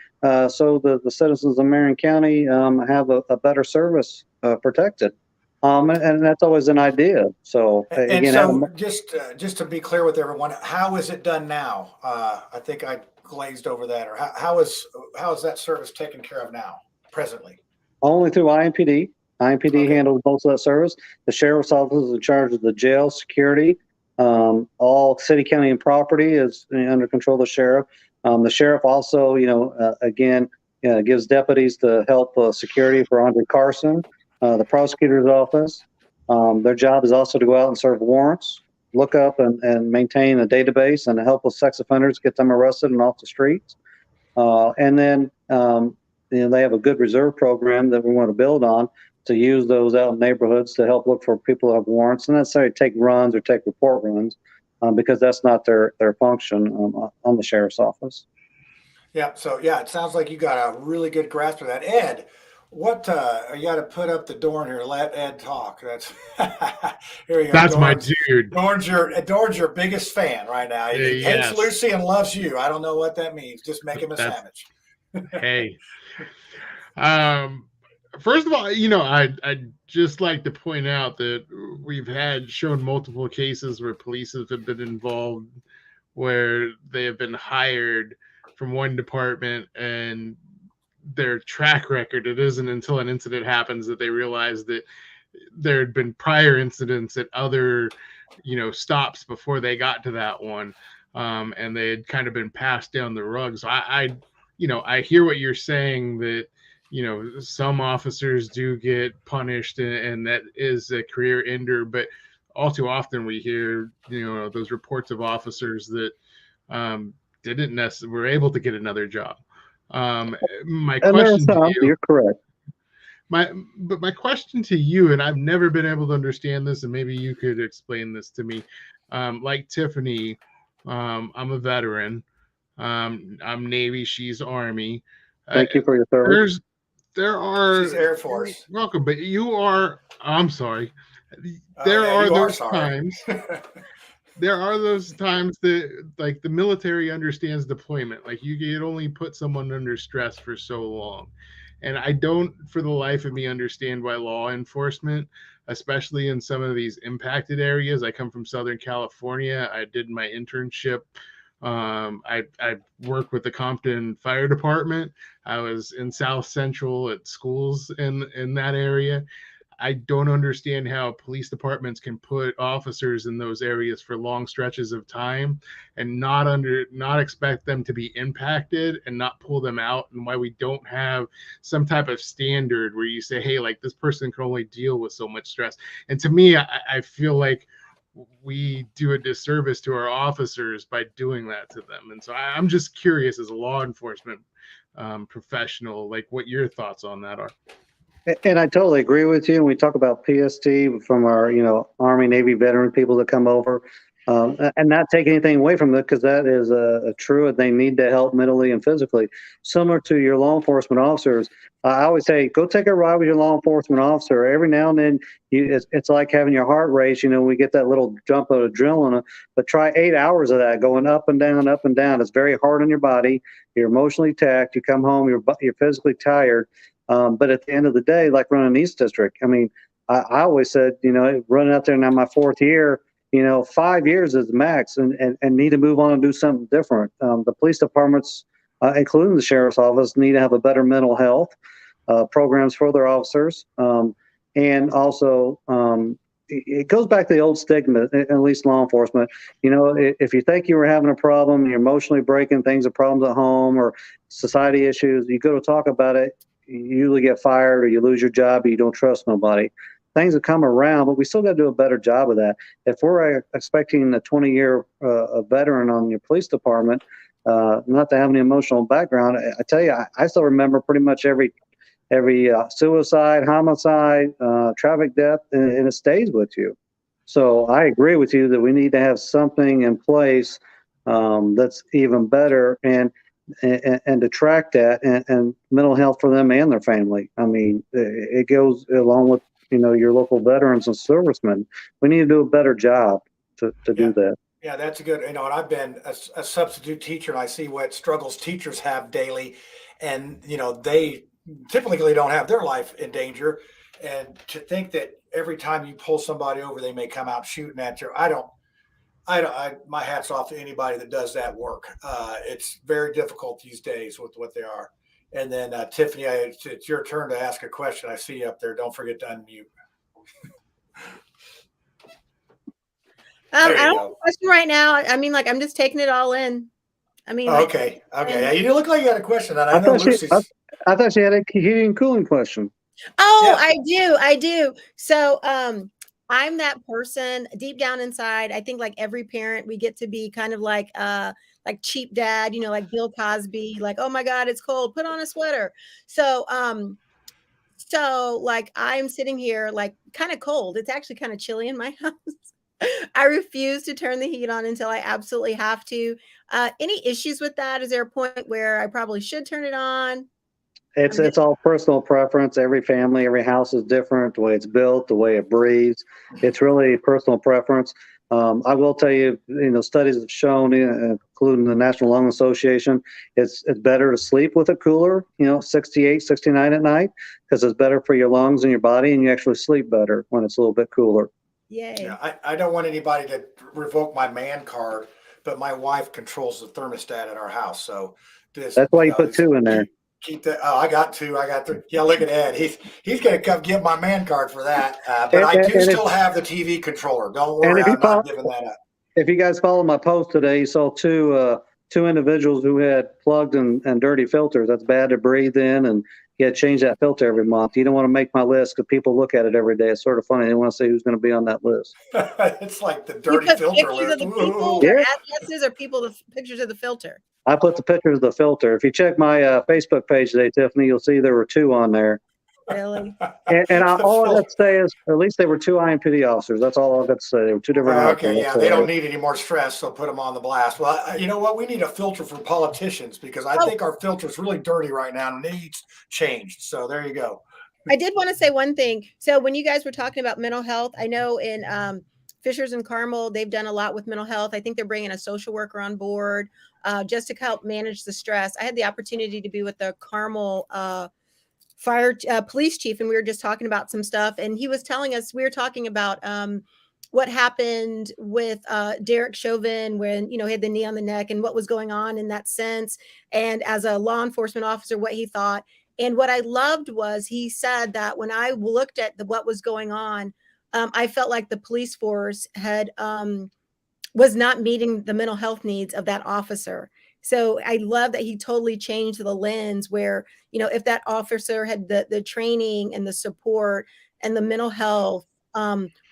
so the citizens of Marion County have a better service protected. And that's always an idea. So just to be clear with everyone, how is it done now? I think I glazed over that. Or how is that service taken care of now, presently? Only through IMPD. IMPD handles most of that service. The sheriff's office is in charge of the jail security. All city, county, and property is under control of the sheriff. The sheriff also, gives deputies to help security for Andre Carson. The prosecutor's office. Their job is also to go out and serve warrants, look up and maintain a database, and to help with sex offenders, get them arrested and off the streets. And then they have a good reserve program that we want to build on to use those out in neighborhoods to help look for people who have warrants, and not necessarily take runs or take report runs, because that's not their function on the sheriff's office. Yeah. So it sounds like you got a really good grasp of that. Ed, what you got to put up the door here? Let Ed talk. That's here you go. That's my dude. Dorn's your biggest fan right now. He hates Lucy and loves you. I don't know what that means. Just make him a sandwich. Hey. First of all, I'd just like to point out that we've shown multiple cases where police have been involved, where they have been hired from one department, and their track record, it isn't until an incident happens that they realize that there had been prior incidents at other, stops before they got to that one, and they had kind of been passed down the rug. So I hear what you're saying, that some officers do get punished, and that is a career ender, but all too often we hear those reports of officers that were able to get another job. My question to you, you're correct. My question to you, and I've never been able to understand this, and maybe you could explain this to me. Like Tiffany, I'm a veteran. I'm Navy, she's Army. Thank you for your service. She's Air Force. Welcome, but you are. I'm sorry. There are those times. there are those times that like the military understands deployment. Like you can only put someone under stress for so long. And I don't, for the life of me, understand why law enforcement, especially in some of these impacted areas. I come from Southern California. I did my internship. I worked with the Compton Fire Department. I was in South Central at schools in that area. I don't understand how police departments can put officers in those areas for long stretches of time and not expect them to be impacted and not pull them out, and why we don't have some type of standard where you say, hey, like this person can only deal with so much stress. And to me, I feel like we do a disservice to our officers by doing that to them. And so I'm just curious, as a law enforcement professional, like what your thoughts on that are. And I totally agree with you. And we talk about PST from our, Army, Navy veteran people that come over, and not take anything away from it, because that is a true, and they need to help mentally and physically. Similar to your law enforcement officers, I always say, go take a ride with your law enforcement officer. Every now and then, it's like having your heart race. We get that little jump of adrenaline, but try 8 hours of that going up and down, up and down. It's very hard on your body. You're emotionally taxed. You come home, you're physically tired. But at the end of the day, like running East District, I mean, I always said, running out there now my 4th year, 5 years is the max, and need to move on and do something different. The police departments, including the sheriff's office, need to have a better mental health programs for their officers. And also, it goes back to the old stigma, at least law enforcement. If you think you were having a problem, you're emotionally breaking, things are problems at home or society issues, you go to talk about it, you usually get fired or you lose your job or you don't trust nobody. Things have come around, but we still got to do a better job of that. If we're expecting a 20-year veteran on your police department, not to have any emotional background, I tell you, I still remember pretty much every suicide, homicide, traffic death, and it stays with you. So I agree with you that we need to have something in place that's even better, and to track that, and mental health for them and their family. I mean, it goes along with, your local veterans and servicemen. We need to do a better job to do that. Yeah, that's a good, and I've been a substitute teacher, and I see what struggles teachers have daily, and, they typically don't have their life in danger. And to think that every time you pull somebody over, they may come out shooting at you. My hat's off to anybody that does that work. It's very difficult these days with what they are. And then Tiffany, it's your turn to ask a question. I see you up there. Don't forget to unmute. I don't have a question right now. I mean, I'm just taking it all in. I mean, okay. Yeah, you look like you had a question. And I know Lucy's. I thought she had a heating and cooling question. Oh, yeah. I do. So, I'm that person deep down inside. I think like every parent, we get to be kind of like cheap dad, like Bill Cosby, like, oh my God, it's cold, put on a sweater. So, like I'm sitting here like kind of cold. It's actually kind of chilly in my house. I refuse to turn the heat on until I absolutely have to. Any issues with that? Is there a point where I probably should turn it on? It's all personal preference. Every family, every house is different. The way it's built, the way it breathes. It's really personal preference. I will tell you, studies have shown, including the National Lung Association, it's better to sleep with a cooler, 68, 69 at night, because it's better for your lungs and your body, and you actually sleep better when it's a little bit cooler. Yay. Yeah, I don't want anybody to revoke my man card, but my wife controls the thermostat at our house. So that's why you put 2 in there. Keep that. Oh, I got 2. I got 3. Yeah, look at Ed. He's going to come get my man card for that. But I do still have the TV controller. Don't worry, I'm not giving that up. If you guys followed my post today, you saw two individuals who had plugged and dirty filters. That's bad to breathe in, and you got to change that filter every month. You don't want to make my list because people look at it every day. It's sort of funny. They want to see who's going to be on that list. It's like the dirty filter list. Of the people, their addresses, or pictures of the filter. I put the pictures of the filter. If you check my Facebook page today, Tiffany, you'll see there were 2 on there. Really? And all I got to say is, at least they were 2 IMPD officers. That's all I got to say. They were 2 different. Okay, yeah, they don't need any more stress, so put them on the blast. Well, you know what? We need a filter for politicians, because I think our filter is really dirty right now and needs changed. So there you go. I did want to say one thing. So when you guys were talking about mental health, I know in Fishers and Carmel, they've done a lot with mental health. I think they're bringing a social worker on board just to help manage the stress. I had the opportunity to be with the Carmel police chief, and we were just talking about some stuff, and he was telling us, we were talking about what happened with Derek Chauvin when, he had the knee on the neck and what was going on in that sense. And as a law enforcement officer, what he thought. And what I loved was he said that when I looked at what was going on, I felt like the police force had was not meeting the mental health needs of that officer. So I love that he totally changed the lens where, if that officer had the training and the support and the mental health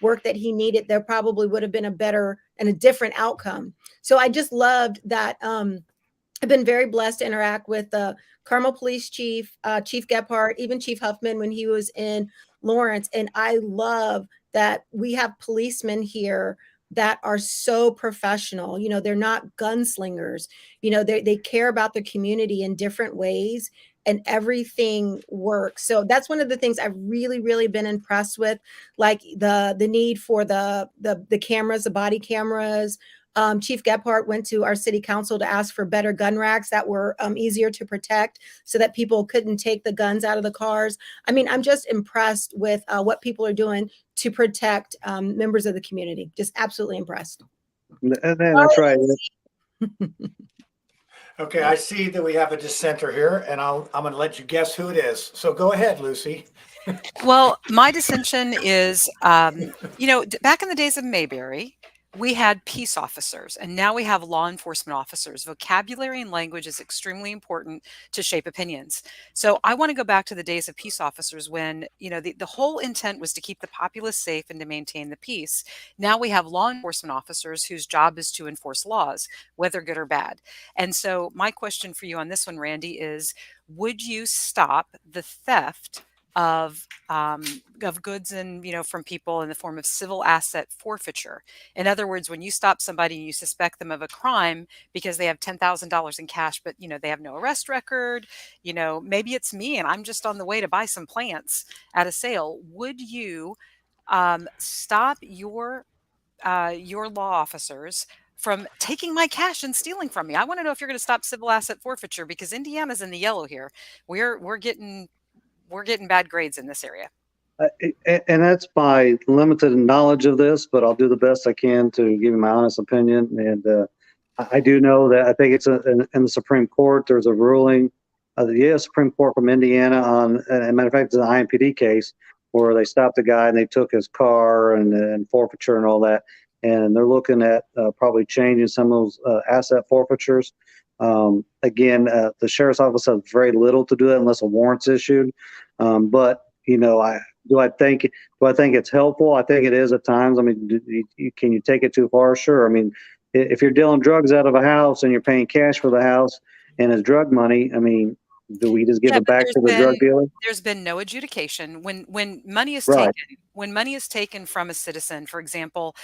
work that he needed, there probably would have been a better and a different outcome. So I just loved that. I've been very blessed to interact with the Carmel Police Chief, Chief Gephardt, even Chief Huffman when he was in Lawrence. And I love that we have policemen here that are so professional. They're not gunslingers. They care about the community in different ways, and everything works. So that's one of the things I've really, really been impressed with, like the need for the cameras, the body cameras. Chief Gephardt went to our city council to ask for better gun racks that were easier to protect so that people couldn't take the guns out of the cars. I mean, I'm just impressed with what people are doing to protect members of the community. Just absolutely impressed. That's right. Okay, I see that we have a dissenter here, and I'm going to let you guess who it is. So go ahead, Lucy. Well, my dissension is, back in the days of Mayberry, we had peace officers, and now we have law enforcement officers. Vocabulary and language is extremely important to shape opinions. So I want to go back to the days of peace officers when, the whole intent was to keep the populace safe and to maintain the peace. Now we have law enforcement officers whose job is to enforce laws, whether good or bad. And so my question for you on this one, Randy, is would you stop the theft of goods and from people in the form of civil asset forfeiture? In other words, when you stop somebody and you suspect them of a crime because they have $10,000 in cash, but they have no arrest record, maybe it's me and I'm just on the way to buy some plants at a sale. Would you stop your law officers from taking my cash and stealing from me? I want to know if you're going to stop civil asset forfeiture, because Indiana's in the yellow here. We're getting bad grades in this area. And that's my limited knowledge of this, but I'll do the best I can to give you my honest opinion. And I do know that I think it's in the Supreme Court. There's a ruling of the U.S. Supreme Court from Indiana on, and a matter of fact, it's an IMPD case where they stopped the guy and they took his car and forfeiture and all that. And they're looking at probably changing some of those asset forfeitures. Again, the sheriff's office has very little to do that unless a warrant's issued. But do I think it's helpful? I think it is at times. I mean, can you take it too far? Sure. I mean, if you're dealing drugs out of a house and you're paying cash for the house and it's drug money, I mean, do we just give it back to the drug dealer? There's been no adjudication when money is Right. taken. When money is taken from a citizen, for example,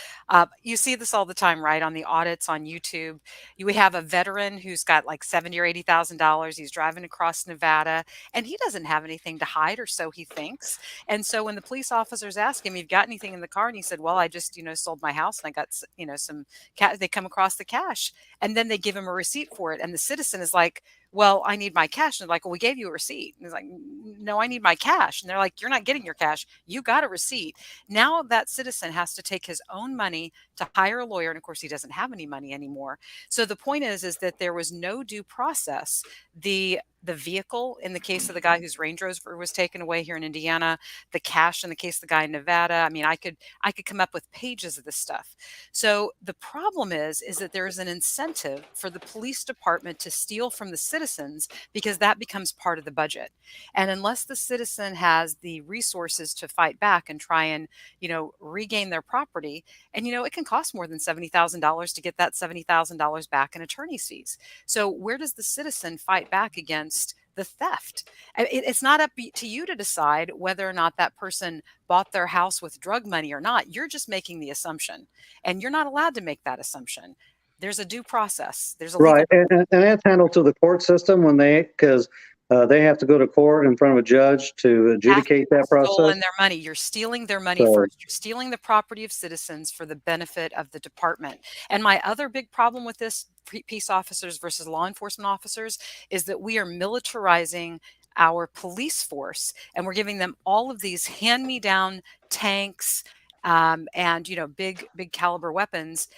you see this all the time, right? On the audits on YouTube, we have a veteran who's got like $70,000 or $80,000. He's driving across Nevada, and he doesn't have anything to hide, or so he thinks. And so when the police officers ask him, "You've got anything in the car?" and he said, "Well, I just sold my house and I got some cash." They come across the cash, and then they give him a receipt for it, and the citizen is like, "Well, I need my cash." And they're like, "Well, we gave you a receipt." And he's like, "No, I need my cash." And they're like, "You're not getting your cash. You got a receipt." Now that citizen has to take his own money to hire a lawyer. And of course, he doesn't have any money anymore. So the point is that there was no due process. The vehicle, in the case of the guy whose Range Rover was taken away here in Indiana, the cash in the case of the guy in Nevada. I mean, I could come up with pages of this stuff. So the problem is that there is an incentive for the police department to steal from the citizens, because that becomes part of the budget. And unless the citizen has the resources to fight back and try and, regain their property, and, it can cost more than $70,000 to get that $70,000 back in attorney's fees. So where does the citizen fight back against the theft? It's not up to you to decide whether or not that person bought their house with drug money or not. You're just making the assumption, and you're not allowed to make that assumption. There's a due process. There's a right, and that's handled through the court system because They have to go to court in front of a judge to adjudicate that process. Stolen their money. You're stealing their money So- first. You're stealing the property of citizens for the benefit of the department. And my other big problem with this, peace officers versus law enforcement officers, is that we are militarizing our police force, and we're giving them all of these hand-me-down tanks and big caliber weapons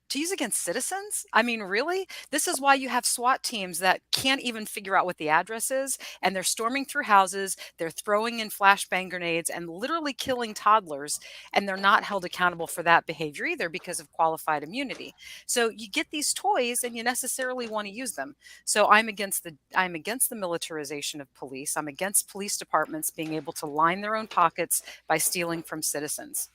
to use against citizens. I mean, really? This is why you have SWAT teams that can't even figure out what the address is, and they're storming through houses, they're throwing in flashbang grenades and literally killing toddlers, and they're not held accountable for that behavior either because of qualified immunity. So you get these toys and you necessarily want to use them. So I'm against the militarization of police. I'm against police departments being able to line their own pockets by stealing from citizens.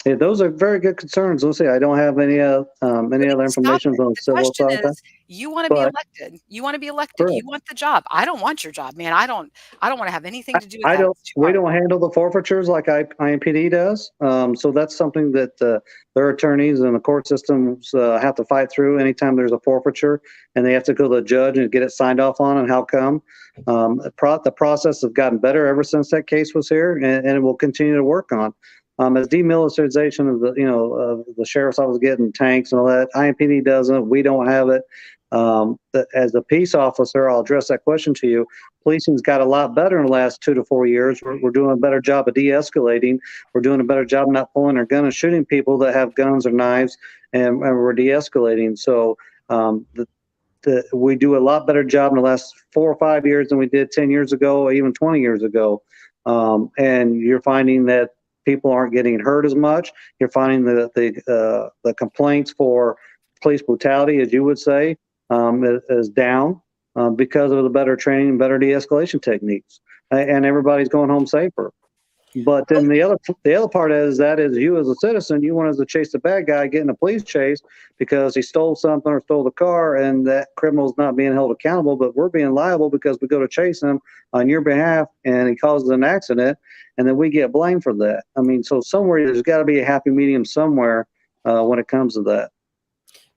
Yeah, those are very good concerns. Let's see, I don't have any other information on the civil question side. is, you want to be elected. You want to be elected. You want the job. I don't want your job, man. I don't want to have anything to do with that. We don't handle the forfeitures like IMPD does. So that's something that their attorneys and the court systems have to fight through anytime there's a forfeiture, and they have to go to the judge and get it signed off on. And how come? The process has gotten better ever since that case was here, and it will continue to work on. As demilitarization of the sheriff's office getting tanks and all that, IMPD doesn't. We don't have it. As a peace officer, I'll address that question to you. Policing's got a lot better in the last 2 to 4 years. We're doing a better job of de-escalating. We're doing a better job of not pulling our gun and shooting people that have guns or knives, and we're de-escalating. So we do a lot better job in the last 4 or 5 years than we did 10 years ago, or even 20 years ago. And you're finding that people aren't getting hurt as much. You're finding that the complaints for police brutality, as you would say, is down because of the better training and better de-escalation techniques, and everybody's going home safer. But then the other part is you as a citizen, you want to chase the bad guy, get in a police chase because he stole something or stole the car, and that criminal's not being held accountable, but we're being liable because we go to chase him on your behalf and he causes an accident, and then we get blamed for that. I mean, so somewhere there's got to be a happy medium somewhere when it comes to that.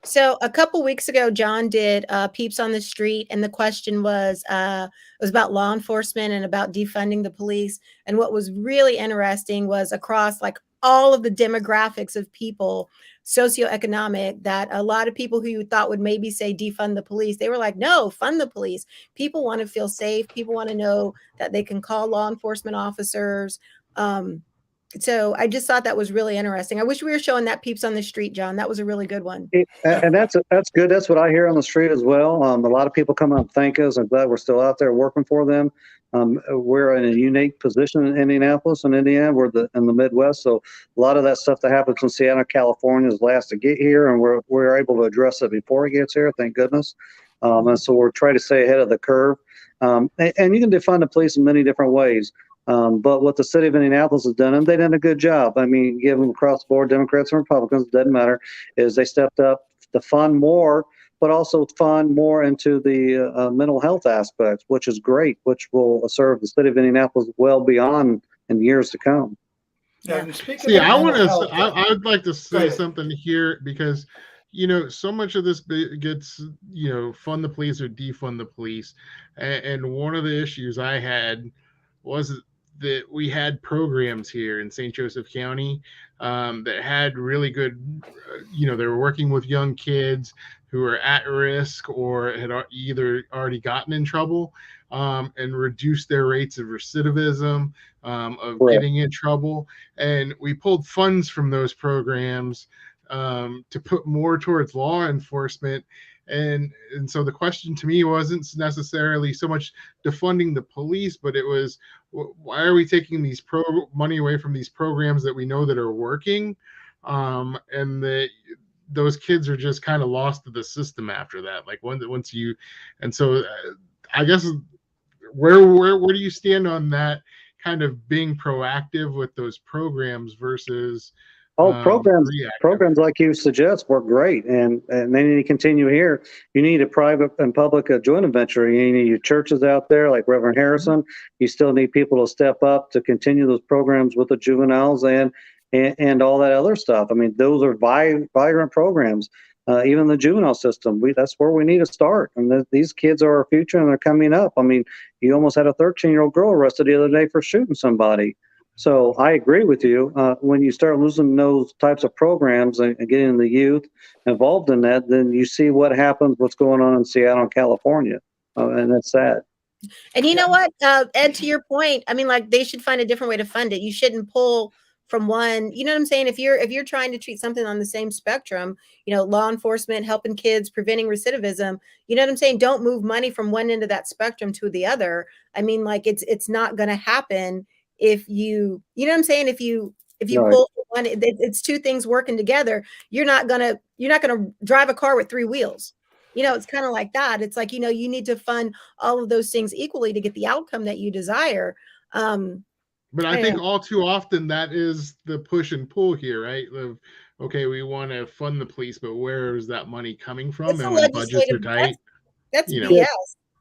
So a couple weeks ago, John did Peeps on the Street, and the question was it was about law enforcement and about defunding the police. And what was really interesting was across like all of the demographics of people, socioeconomic, that a lot of people who you thought would maybe say defund the police, they were like, no, fund the police. People want to feel safe. People want to know that they can call law enforcement officers. So I just thought that was really interesting. I wish we were showing that Peeps on the Street, John. That was a really good one. And that's good. That's what I hear on the street as well. A lot of people come up and thank us. I'm glad we're still out there working for them. We're in a unique position in Indianapolis and Indiana. We're in the Midwest, so a lot of that stuff that happens in Seattle, California is last to get here, and we're able to address it before it gets here. Thank goodness. And so we're trying to stay ahead of the curve. And you can defund the police in many different ways. But what the city of Indianapolis has done, and they've done a good job. I mean, give them across the board, Democrats and Republicans, doesn't matter, is they stepped up to fund more, but also fund more into the mental health aspects, which is great, which will serve the city of Indianapolis well beyond in years to come. Yeah. I'd like to say something here because, so much of this gets, fund the police or defund the police. And one of the issues I had was that we had programs here in St. Joseph County that had really good, they were working with young kids who are at risk or had either already gotten in trouble and reduced their rates of recidivism, of getting in trouble. And we pulled funds from those programs to put more towards law enforcement. And so the question to me wasn't necessarily so much defunding the police, but it was, why are we taking these money away from these programs that we know that are working, and that those kids are just kind of lost to the system after that. Like once you, and so I guess where do you stand on that kind of being proactive with those programs versus? Programs like you suggest work great, and they need to continue here. You need a private and public joint venture. You need your churches out there, like Reverend Harrison. You still need people to step up to continue those programs with the juveniles and all that other stuff. I mean, those are vibrant programs. even the juvenile system. That's where we need to start. And these kids are our future, and they're coming up. I mean, you almost had a 13-year-old girl arrested the other day for shooting somebody. So I agree with you. When you start losing those types of programs and getting the youth involved in that, then you see what happens, what's going on in Seattle and California. And that's sad. And you know what, Ed, to your point, I mean, like, they should find a different way to fund it. You shouldn't pull from one, you know what I'm saying? If you're trying to treat something on the same spectrum, law enforcement, helping kids, preventing recidivism, you know what I'm saying? Don't move money from one end of that spectrum to the other. I mean, like, it's not going to happen if you know what I'm saying? If you Right. pull from one, it's two things working together. You're not gonna drive a car with three wheels. It's kind of like that. It's like, you need to fund all of those things equally to get the outcome that you desire. But I think all too often that is the push and pull here, right? Of, okay, we want to fund the police, but where is that money coming from? It's And a when budgets are legislative, tight, that's you know. BS.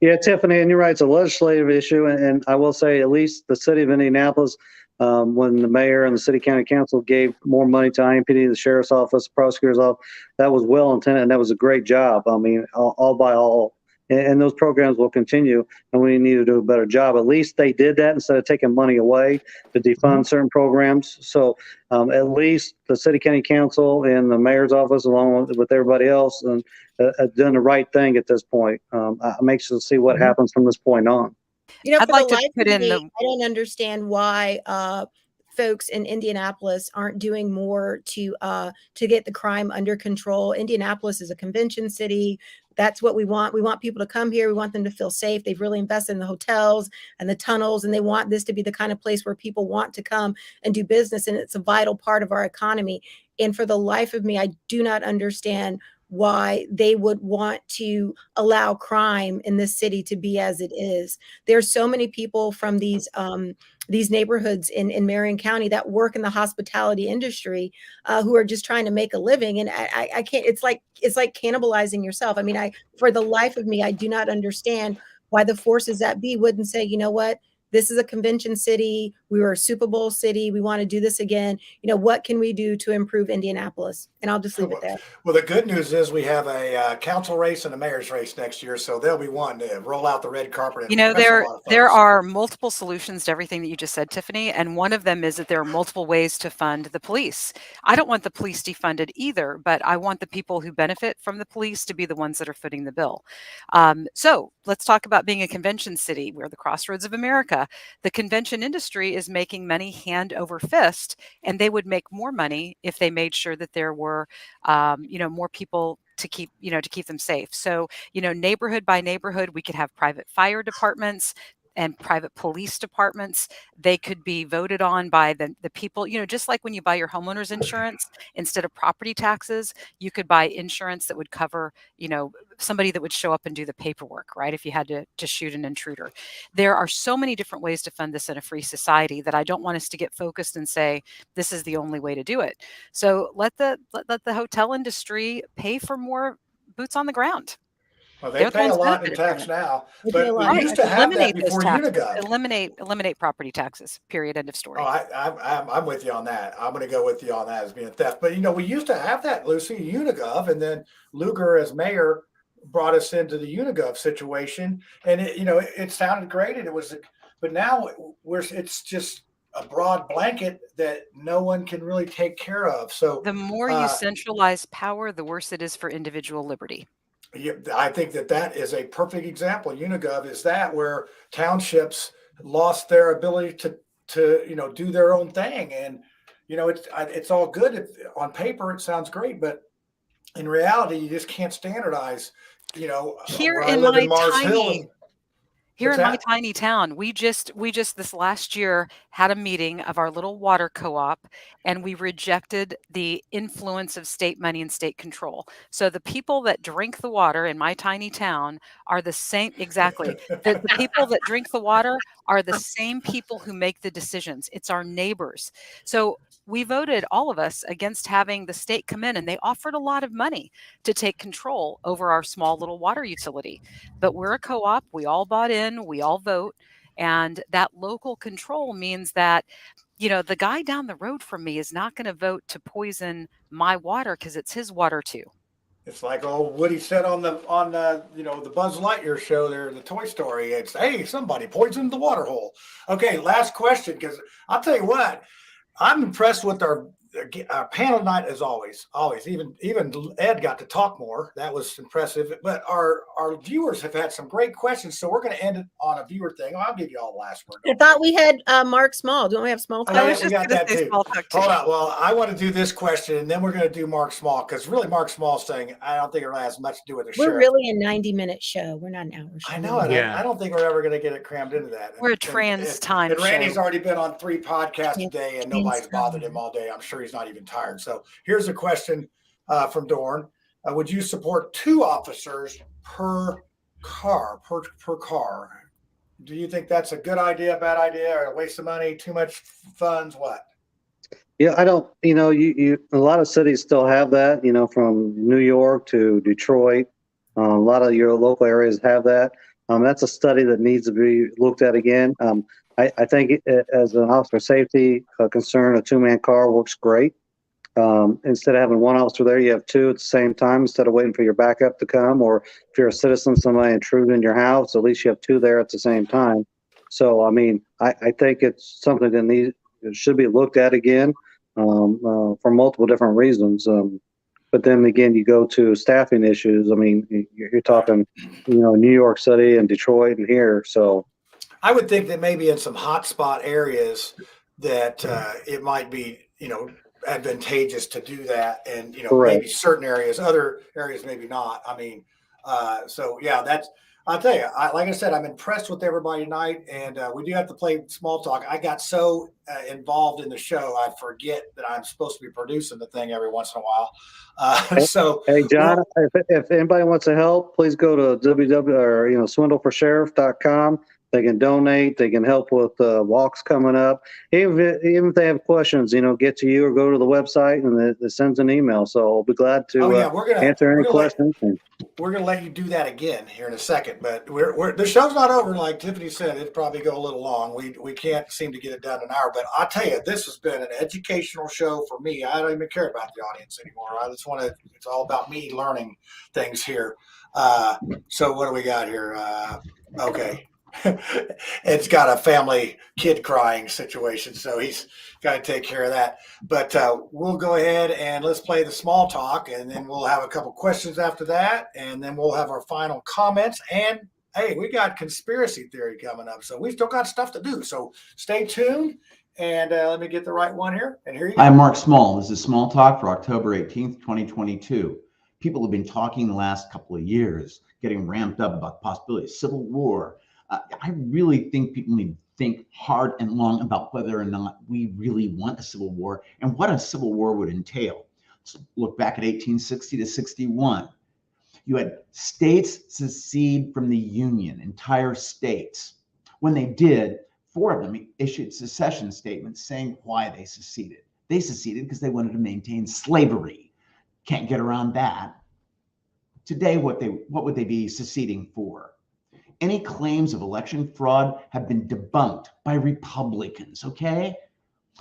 Yeah, Tiffany, and you're right. It's a legislative issue, and I will say, at least the city of Indianapolis, when the mayor and the city county council gave more money to IMPD, the sheriff's office, the prosecutor's office, that was well intended, and that was a great job. I mean, all by all, and those programs will continue, and we need to do a better job. At least they did that instead of taking money away to defund certain programs. So at least the city county council and the mayor's office, along with everybody else, and done the right thing at this point. I'm anxious to see what happens from this point on. I'd For like the to life put of in me, the I don't understand why folks in Indianapolis aren't doing more to get the crime under control. Indianapolis is a convention city. That's what we want. We want people to come here. We want them to feel safe. They've really invested in the hotels and the tunnels, and they want this to be the kind of place where people want to come and do business. And it's a vital part of our economy. And for the life of me, I do not understand why they would want to allow crime in this city to be as it is. There's so many people from these neighborhoods in Marion County that work in the hospitality industry who are just trying to make a living. And I can't, it's like cannibalizing yourself. I mean, for the life of me, I do not understand why the forces that be wouldn't say, you know what, this is a convention city. We were a Super Bowl city. We want to do this again. What can we do to improve Indianapolis? And I'll just leave it there. Well, the good news is we have a council race and a mayor's race next year, so they'll be one to roll out the red carpet. And there are multiple solutions to everything that you just said, Tiffany, and one of them is that there are multiple ways to fund the police. I don't want the police defunded either, but I want the people who benefit from the police to be the ones that are footing the bill. So let's talk about being a convention city. We're the crossroads of America. The convention industry is making money hand over fist, and they would make more money if they made sure that there were, more people to keep them safe. So, neighborhood by neighborhood, we could have private fire departments and private police departments. They could be voted on by the people, just like when you buy your homeowner's insurance, instead of property taxes, you could buy insurance that would cover, somebody that would show up and do the paperwork, right? If you had to shoot an intruder. There are so many different ways to fund this in a free society that I don't want us to get focused and say, this is the only way to do it. So let the hotel industry pay for more boots on the ground. Well, they pay a lot in tax now, but we used to have that before Unigov. Eliminate property taxes, period, end of story. I'm with you on that. I'm going to go with you on that as being theft. But, we used to have that, Lucy, Unigov, and then Lugar as mayor brought us into the Unigov situation. And, it sounded great. And but now it's just a broad blanket that no one can really take care of. So the more you centralize power, the worse it is for individual liberty. Yeah, I think that is a perfect example. Unigov is that where townships lost their ability to do their own thing, and it's all good on paper. It sounds great, but in reality, you just can't standardize. Here in my tiny town, we just this last year had a meeting of our little water co-op, and we rejected the influence of state money and state control. So the people that drink the water in my tiny town are the same, exactly. The people that drink the water are the same people who make the decisions. It's our neighbors. So we voted, all of us, against having the state come in, and they offered a lot of money to take control over our small little water utility. But we're a co-op. We all bought in. We all vote. And that local control means that, the guy down the road from me is not going to vote to poison my water because it's his water too. It's like old Woody said on the the Buzz Lightyear show there, the Toy Story. It's, hey, somebody poisoned the water hole. Okay, last question, because I'll tell you what, I'm impressed with our panel night as always. Even Ed got to talk more. That was impressive. But our viewers have had some great questions, so we're going to end it on a viewer thing. I'll give you all the last word. I thought we had Mark Small. Don't we have Small? Oh, yeah, we got that too. Hold on. Well, I want to do this question, and then we're going to do Mark Small, because really Mark Small's thing, I don't think it really has much to do with the We're sheriff. really a 90-minute show. We're not an hour show. I know it. Yeah. I don't think we're ever going to get it crammed into that. We're a trans time And Randy's show. already been on 3 podcasts a day, and nobody's bothered him all day. I'm sure he's not even tired. So here's a question from Dorn. Would you support 2 officers per car? Do you think that's a good idea, bad idea, or a waste of money, too much funds? What? Yeah, I don't, you a lot of cities still have that, from New York to Detroit. A lot of your local areas have that. That's a study that needs to be looked at again. I think as an officer safety concern, a 2-man car works great. Instead of having 1 officer there, you have 2 at the same time instead of waiting for your backup to come. Or if you're a citizen, somebody intrude in your house, at least you have 2 there at the same time. So, I mean, I think it's something that should be looked at again for multiple different reasons. But then again, you go to staffing issues. I mean, you're talking, New York City and Detroit and here. So I would think that maybe in some hotspot areas that it might be, advantageous to do that, and maybe certain areas, other areas maybe not. I mean, so yeah, I'll tell you, like I said, I'm impressed with everybody tonight, and we do have to play small talk. I got so involved in the show, I forget that I'm supposed to be producing the thing every once in a while. Hey, John, if anybody wants to help, please go to swindleforsheriff.com. They can donate. They can help with walks coming up. Even if they have questions, get to you or go to the website and it sends an email. So I'll be glad to answer any questions. We're going to let you do that again here in a second, but the show's not over. Like Tiffany said, it'd probably go a little long. We can't seem to get it done in an hour, but I'll tell you, this has been an educational show for me. I don't even care about the audience anymore. I just it's all about me learning things here. So what do we got here? Okay. It's got a family kid crying situation, so he's got to take care of that. But we'll go ahead and let's play the small talk, and then we'll have a couple questions after that, and then we'll have our final comments. And hey, we got conspiracy theory coming up, so we still got stuff to do. So stay tuned, and let me get the right one here. And here you go. I'm Mark Small. This is Small Talk for October 18th, 2022. People have been talking the last couple of years, getting ramped up about the possibility of civil war. I really think people need to think hard and long about whether or not we really want a civil war and what a civil war would entail. Let's look back at 1860 to 61. You had states secede from the Union, entire states. When they did, 4 of them issued secession statements saying why they seceded. They seceded because they wanted to maintain slavery. Can't get around that. Today, what would they be seceding for? Any claims of election fraud have been debunked by Republicans, okay?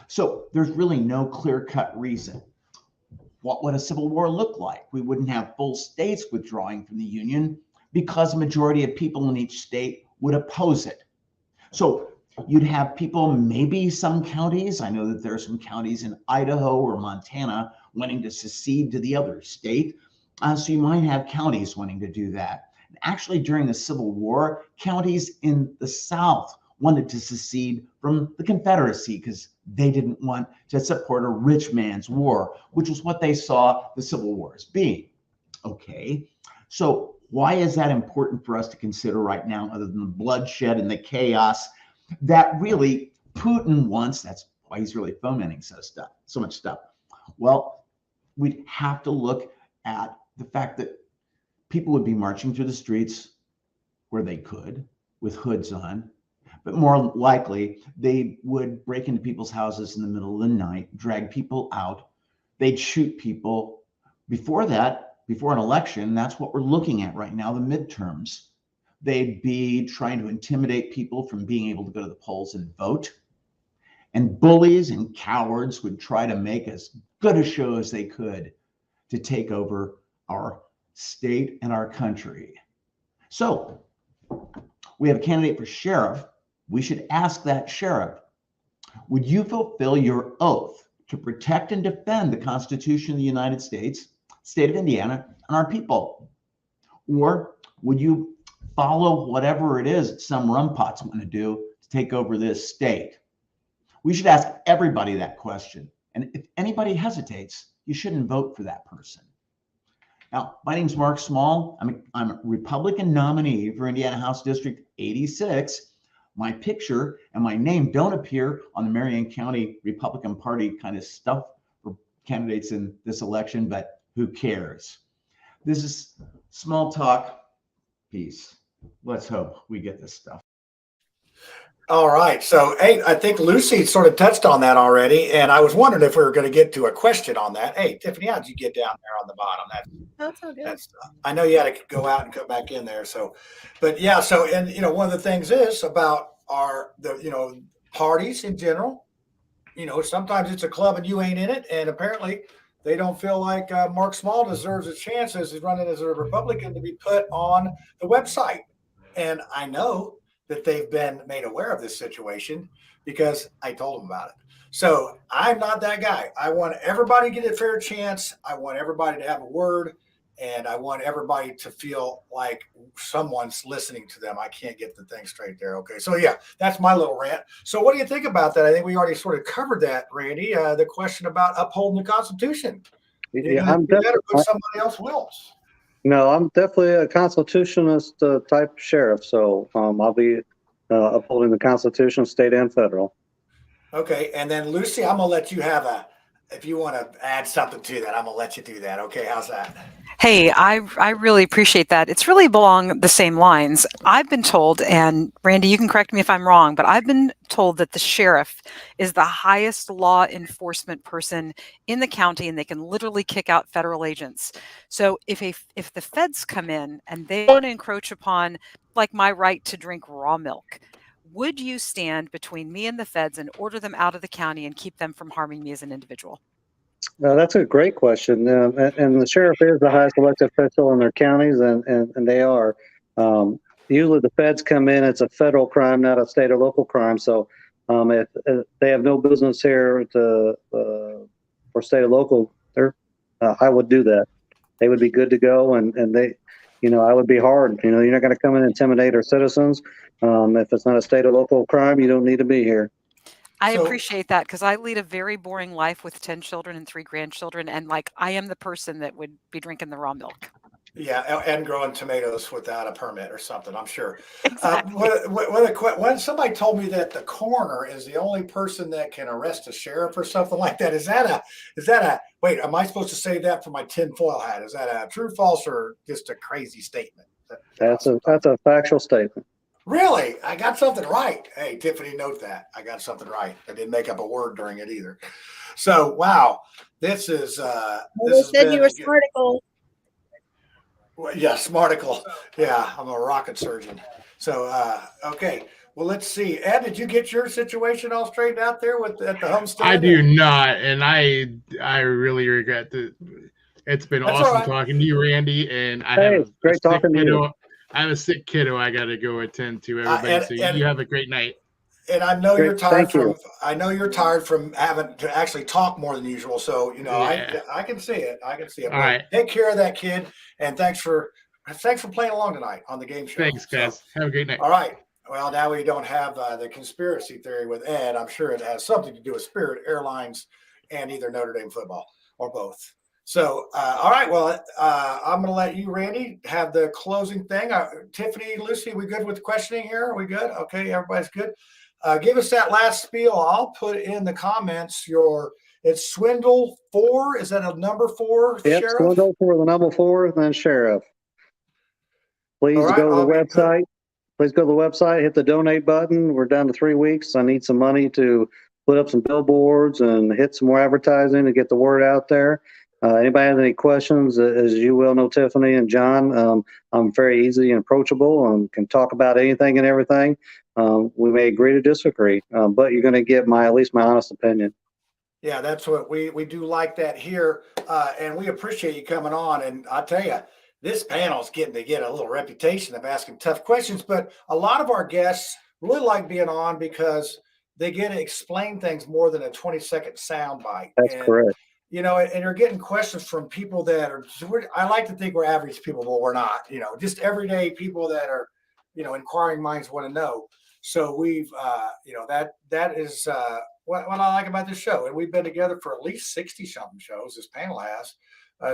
So there's really no clear-cut reason. What would a civil war look like? We wouldn't have full states withdrawing from the Union because a majority of people in each state would oppose it. So you'd have people, maybe some counties, I know that there are some counties in Idaho or Montana wanting to secede to the other state. So you might have counties wanting to do that. Actually, during the Civil War, counties in the South wanted to secede from the Confederacy because they didn't want to support a rich man's war, which was what they saw the Civil War as being. Okay, so why is that important for us to consider right now, other than the bloodshed and the chaos that really Putin wants? That's why he's really fomenting so much stuff. Well, we'd have to look at the fact that people would be marching through the streets where they could with hoods on, but more likely they would break into people's houses in the middle of the night, drag people out. They'd shoot people. Before that, before an election, that's what we're looking at right now, the midterms. They'd be trying to intimidate people from being able to go to the polls and vote. And bullies and cowards would try to make as good a show as they could to take over our state, and our country. So we have a candidate for sheriff. We should ask that sheriff, would you fulfill your oath to protect and defend the Constitution of the United States, state of Indiana, and our people? Or would you follow whatever it is some rumpots want to do to take over this state? We should ask everybody that question. And if anybody hesitates, you shouldn't vote for that person. Now, my name's Mark Small. I'm a Republican nominee for Indiana House District 86. My picture and my name don't appear on the Marion County Republican Party kind of stuff for candidates in this election, but who cares? This is small talk. Peace. Let's hope we get this stuff. All right. So, hey, I think Lucy sort of touched on that already. And I was wondering if we were going to get to a question on that. Hey, Tiffany, how'd you get down there on the bottom? That's all good. I know you had to go out and come back in there. So, but yeah. So, and, one of the things is about parties in general. Sometimes it's a club and you ain't in it. And apparently they don't feel like Mark Small deserves a chance as he's running as a Republican to be put on the website. And I know that they've been made aware of this situation because I told them about it. So I'm not that guy. I want everybody to get a fair chance. I want everybody to have a word, and I want everybody to feel like someone's listening to them. I can't get the thing straight there. Okay. So yeah, that's my little rant. So what do you think about that? I think we already sort of covered that, Randy, the question about upholding the Constitution. Yeah, I'm better put somebody else wills. No, I'm definitely a constitutionalist type sheriff, so I'll be upholding the Constitution, state and federal. Okay, and then Lucy, I'm gonna let you have if you want to add something to that, I'm gonna let you do that. Okay, how's that? Hey, I really appreciate that. It's really along the same lines. I've been told, and Randy, you can correct me if I'm wrong, but I've been told that the sheriff is the highest law enforcement person in the county, and they can literally kick out federal agents. So if the feds come in and they want to encroach upon, like, my right to drink raw milk, would you stand between me and the feds and order them out of the county and keep them from harming me as an individual? That's a great question. And the sheriff is the highest elected official in their counties, and they are. Usually the feds come in, it's a federal crime, not a state or local crime. So if they have no business here for state or local, I would do that. They would be good to go, and they, I would be hard. You're not going to come in and intimidate our citizens. If it's not a state or local crime, you don't need to be here. I appreciate that, because I lead a very boring life with 10 children and 3 grandchildren, and I am the person that would be drinking the raw milk. Yeah, and growing tomatoes without a permit or something, I'm sure. Exactly. When somebody told me that the coroner is the only person that can arrest a sheriff or something like that, is that a wait, am I supposed to say that for my tinfoil hat? Is that a true, false, or just a crazy statement? That's a factual statement. Really? I got something right. Hey, Tiffany, note that. I got something right. I didn't make up a word during it either. So, wow. This is this said you were smarticle. Well, yeah, smarticle. Yeah, I'm a rocket surgeon. So, okay. Well, let's see. Ed, did you get your situation all straightened out there at the homestead? I do not, and I really regret that. It's been awesome talking to you, Randy, and great talking to you. I have a sick kiddo I got to go attend to, everybody. So you have a great night. And I know you're tired from having to actually talk more than usual. So, I can see it. I can see it. All right. Take care of that kid, and thanks for playing along tonight on the game show. Thanks, guys. Have a great night. All right. Well, now we don't have the conspiracy theory with Ed. I'm sure it has something to do with Spirit Airlines and either Notre Dame football or both. So, all right. Well, I'm going to let you, Randy, have the closing thing. Tiffany, Lucy, we good with questioning here? Are we good? Okay, everybody's good. Give us that last spiel. I'll put in the comments it's Swindle 4. Is that a number 4? Yep, Sheriff? Swindle for the number 4, then Sheriff. Please go to the website. Please go to the website, hit the donate button. We're down to 3 weeks. I need some money to put up some billboards and hit some more advertising to get the word out there. Anybody has any questions? As you will know, Tiffany and John, I'm very easy and approachable and can talk about anything and everything. We may agree to disagree, but you're going to get at least my honest opinion. Yeah, that's what we do like that here. And we appreciate you coming on. And I tell you, this panel is getting to get a little reputation of asking tough questions, but a lot of our guests really like being on because they get to explain things more than a 20-second sound bite. That's And correct. and you're getting questions from people that are, I like to think we're average people, but we're not, just everyday people that are, inquiring minds want to know. So we've, that is what I like about this show. And we've been together for at least 60 something shows, this panel has.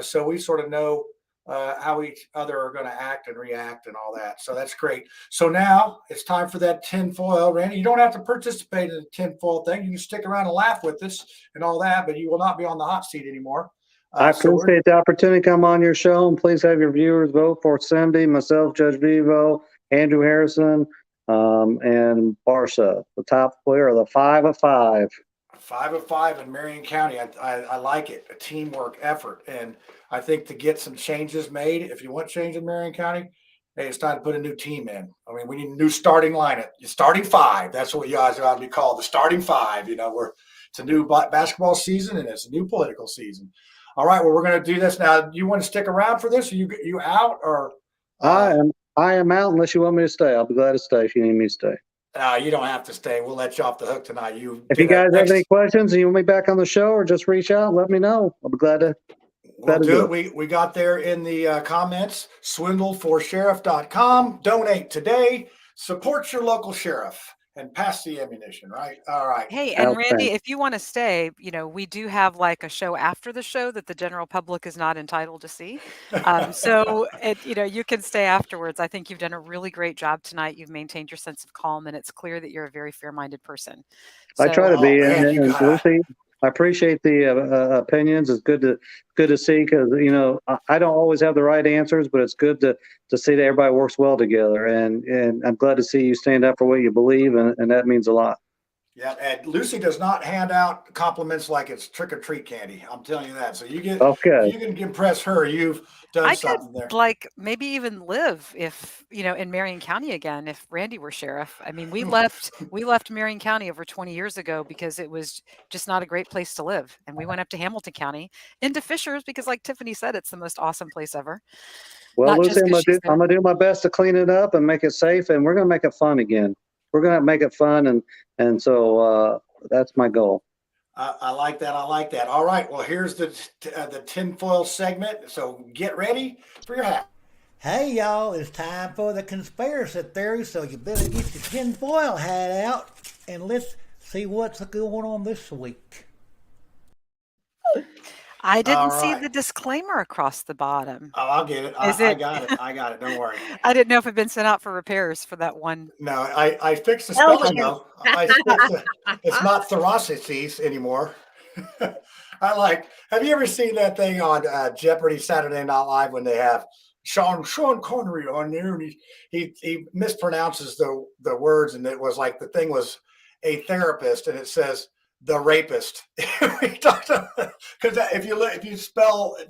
So we sort of know how each other are going to act and react and all that. So that's great. So now it's time for that tinfoil. Randy, you don't have to participate in the tinfoil thing. You can stick around and laugh with us and all that, but you will not be on the hot seat anymore. I appreciate the opportunity to come on your show, and please have your viewers vote for Cindy, myself, Judge Vivo, Andrew Harrison, and Barsha. The top player are the 5 of 5. 5 of 5 in Marion County. I like it. A teamwork effort. And I think to get some changes made, if you want change in Marion County, hey, it's time to put a new team in. I mean, we need a new starting lineup. You're starting 5. That's what you guys ought to be called, the starting 5. It's a new basketball season and it's a new political season. All right, well, we're going to do this now. You want to stick around for this? Are you out or? I am out unless you want me to stay. I'll be glad to stay if you need me to stay. You don't have to stay. We'll let you off the hook tonight. If you guys have any questions and you want me back on the show, or just reach out, let me know. I'll be glad to. We'll do it. We got there in the comments. Swindleforsheriff.com. Donate today. Support your local sheriff and pass the ammunition. Right. All right. Hey, and Randy, if you want to stay, we do have like a show after the show that the general public is not entitled to see. So you can stay afterwards. I think you've done a really great job tonight. You've maintained your sense of calm, and it's clear that you're a very fair-minded person. I try to be, and Lucy, I appreciate the opinions. It's good to see, because I don't always have the right answers, but it's good to see that everybody works well together. And I'm glad to see you stand up for what you believe, and that means a lot. Yeah, and Lucy does not hand out compliments like it's trick or treat candy. I'm telling you that. So you get okay. You can impress her. You've done something there. Like maybe even live if in Marion County again if Randy were sheriff. I mean, we left Marion County over 20 years ago because it was just not a great place to live, and we went up to Hamilton County into Fishers because, like Tiffany said, it's the most awesome place ever. Well, Lucy, I'm gonna do my best to clean it up and make it safe, and we're gonna make it fun again. We're gonna make it fun, and so that's my goal. I like that. I like that. All right. Well, here's the tinfoil segment. So get ready for your hat. Hey, y'all. It's time for the conspiracy theory. So you better get your tinfoil hat out and let's see what's going on this week. I didn't see the disclaimer across the bottom. Oh, I'll get it. I got it. I got it. Don't worry. I didn't know if it had been sent out for repairs for that one. No, I fixed the spelling though. It's not thoracices anymore. Have you ever seen that thing on Jeopardy Saturday Night Live when they have Sean Connery on there, and he mispronounces the words, and it was like the thing was a therapist, and it says the rapist. Because if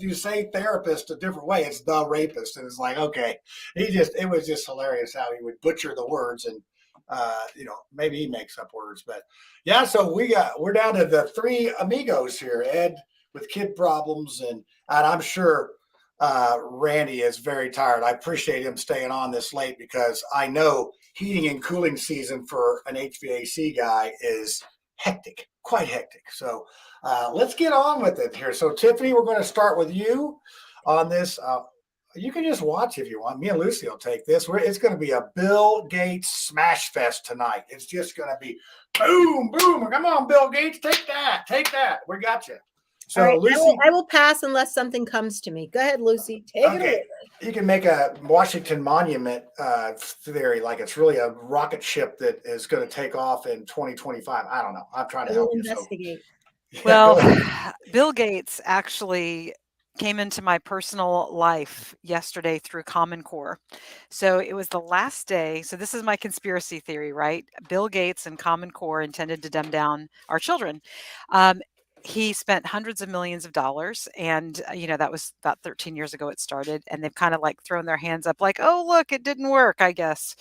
you say therapist a different way, it's the rapist, and it's like, okay, it was just hilarious how he would butcher the words, and maybe he makes up words, but yeah. So we're down to the 3 amigos here, Ed with kid problems, and I'm sure Randy is very tired. I appreciate him staying on this late because I know heating and cooling season for an HVAC guy is hectic, quite hectic. So let's get on with it here. So Tiffany, we're going to start with you on this. You can just watch if you want. Me and Lucy will take this. It's going to be a Bill Gates smash fest tonight. It's just going to be boom, boom. Come on, Bill Gates, take that. We got you. So right, Lucy, I will pass unless something comes to me. Go ahead, Lucy. Take it away. You can make a Washington Monument theory, like it's really a rocket ship that is going to take off in 2025. I don't know. I'm trying to help you. Investigate. So. Well, Bill Gates actually came into my personal life yesterday through Common Core. So it was the last day. So this is my conspiracy theory, right? Bill Gates and Common Core intended to dumb down our children. He spent hundreds of millions of dollars, and that was about 13 years ago it started, and they've kind of like thrown their hands up like, oh, look, it didn't work, I guess.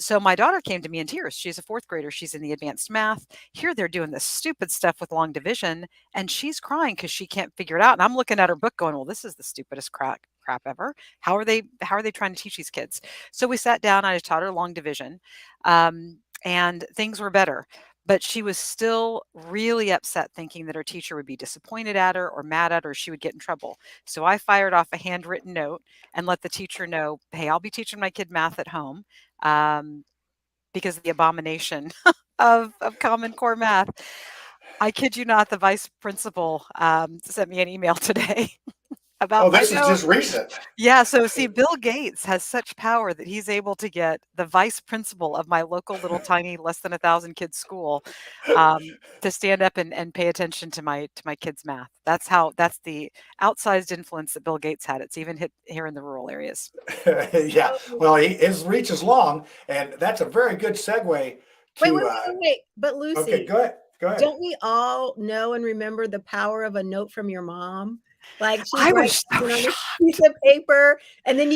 So my daughter came to me in tears. She's a 4th grader. She's in the advanced math. Here they're doing this stupid stuff with long division, and she's crying because she can't figure it out. And I'm looking at her book going, well, this is the stupidest crap crap ever. How are they trying to teach these kids? So we sat down, I taught her long division, and things were better. But she was still really upset, thinking that her teacher would be disappointed at her or mad at her, or she would get in trouble. So I fired off a handwritten note and let the teacher know, hey, I'll be teaching my kid math at home, because of the abomination of Common Core math. I kid you not, the vice principal sent me an email today about Oh, my this is note. just recent. Yeah, so see, Bill Gates has such power that he's able to get the vice principal of my local little tiny less than 1,000 kids school to stand up and pay attention to my kids' math. That's the outsized influence that Bill Gates had. It's even hit here in the rural areas. Yeah. Well, his reach is long, and that's a very good segue to. Wait. But Lucy, Okay, go ahead. Go ahead. don't we all know and remember the power of a note from your mom? Like she I would was write so on a shocked. piece of paper, and then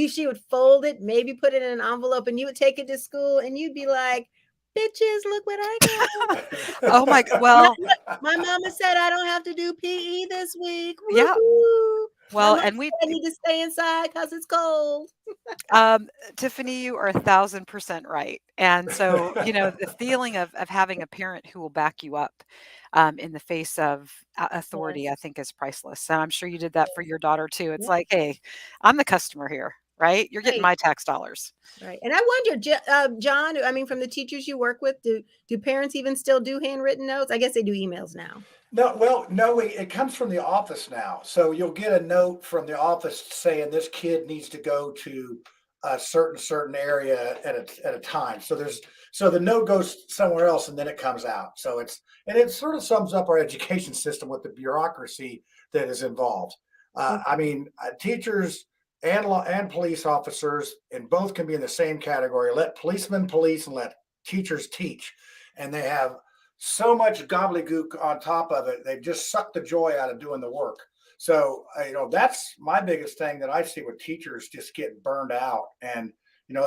she would fold it, maybe put it in an envelope, and you would take it to school, and you'd be like, "Bitches, look what I got!" Oh my God! Well, my mama said I don't have to do PE this week. yeah. Woo-hoo. Well, my and mama said I need to stay inside because it's cold. Tiffany, you are 1,000% right. And so, the feeling of having a parent who will back you up in the face of authority, I Yes. think is priceless. And I'm sure you did that for your daughter too. It's Yep. like, hey, I'm the customer here, right? You're getting Right. my tax dollars. Right. And I wonder, John, I mean, from the teachers you work with, do parents even still do handwritten notes? I guess they do emails now. No, well, no, it comes from the office now. So you'll get a note from the office saying this kid needs to go to a certain area at a time. So the note goes somewhere else and then it comes out. So it sort of sums up our education system with the bureaucracy that is involved. I mean, teachers and police officers, and both can be in the same category. Let policemen police and let teachers teach, and they have so much gobbledygook on top of it. They've just sucked the joy out of doing the work. So, that's my biggest thing that I see with teachers just getting burned out. And,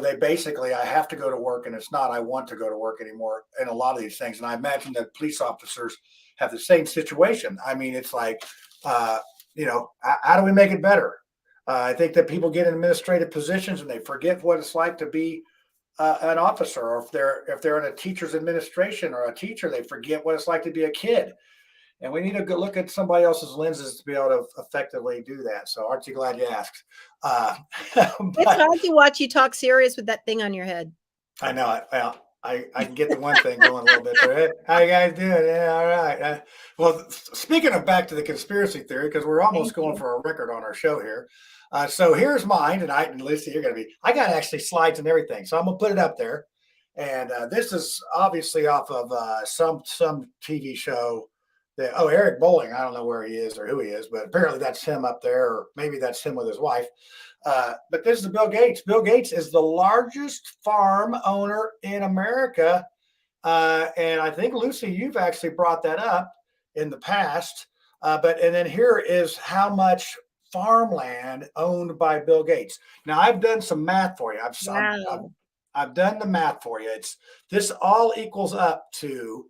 they basically, I have to go to work, and it's not, I want to go to work anymore in a lot of these things. And I imagine that police officers have the same situation. I mean, it's like, how do we make it better? I think that people get in administrative positions and they forget what it's like to be an officer, or if they're in a teacher's administration or a teacher, they forget what it's like to be a kid. And we need to go look at somebody else's lenses to be able to effectively do that. So, aren't you glad you asked? It's hard to watch you talk serious with that thing on your head. I know it. Well, I can get the one thing going a little bit there. Hey, how you guys doing? Yeah, all right. Well, speaking of back to the conspiracy theory, because we're almost going for a record on our show here. So here's mine, and Lucy, I got actually slides and everything, so I'm gonna put it up there. And this is obviously off of some TV show. Eric Bowling. I don't know where he is or who he is, but apparently that's him up there, or maybe that's him with his wife. But this is Bill Gates. Bill Gates is the largest farm owner in America. And I think, Lucy, you've actually brought that up in the past. And then here is how much farmland owned by Bill Gates. Now, I've done some math for you. I've done the math for you. This all equals up to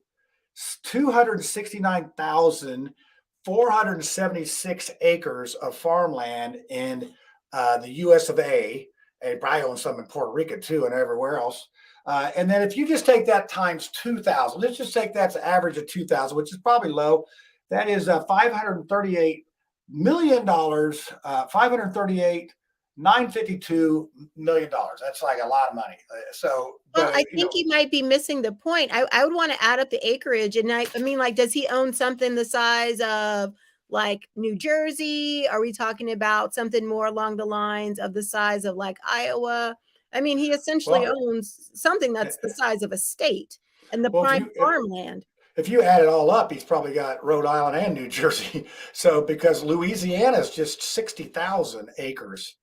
269,476 acres of farmland in the U.S. of A. And probably own some in Puerto Rico too, and everywhere else. And then if you just take that times 2,000, let's just take that's an average of 2,000, which is probably low. That is $538 million, 952 million dollars. That's like a lot of money. Well, I think he might be missing the point. I would want to add up the acreage, and I mean, like, does he own something the size of like New Jersey? Are we talking about something more along the lines of the size of like Iowa? I mean, he essentially owns something that's the size of a state and the prime farmland. If you add it all up, he's probably got Rhode Island and New Jersey. So because Louisiana is just 60,000 acres.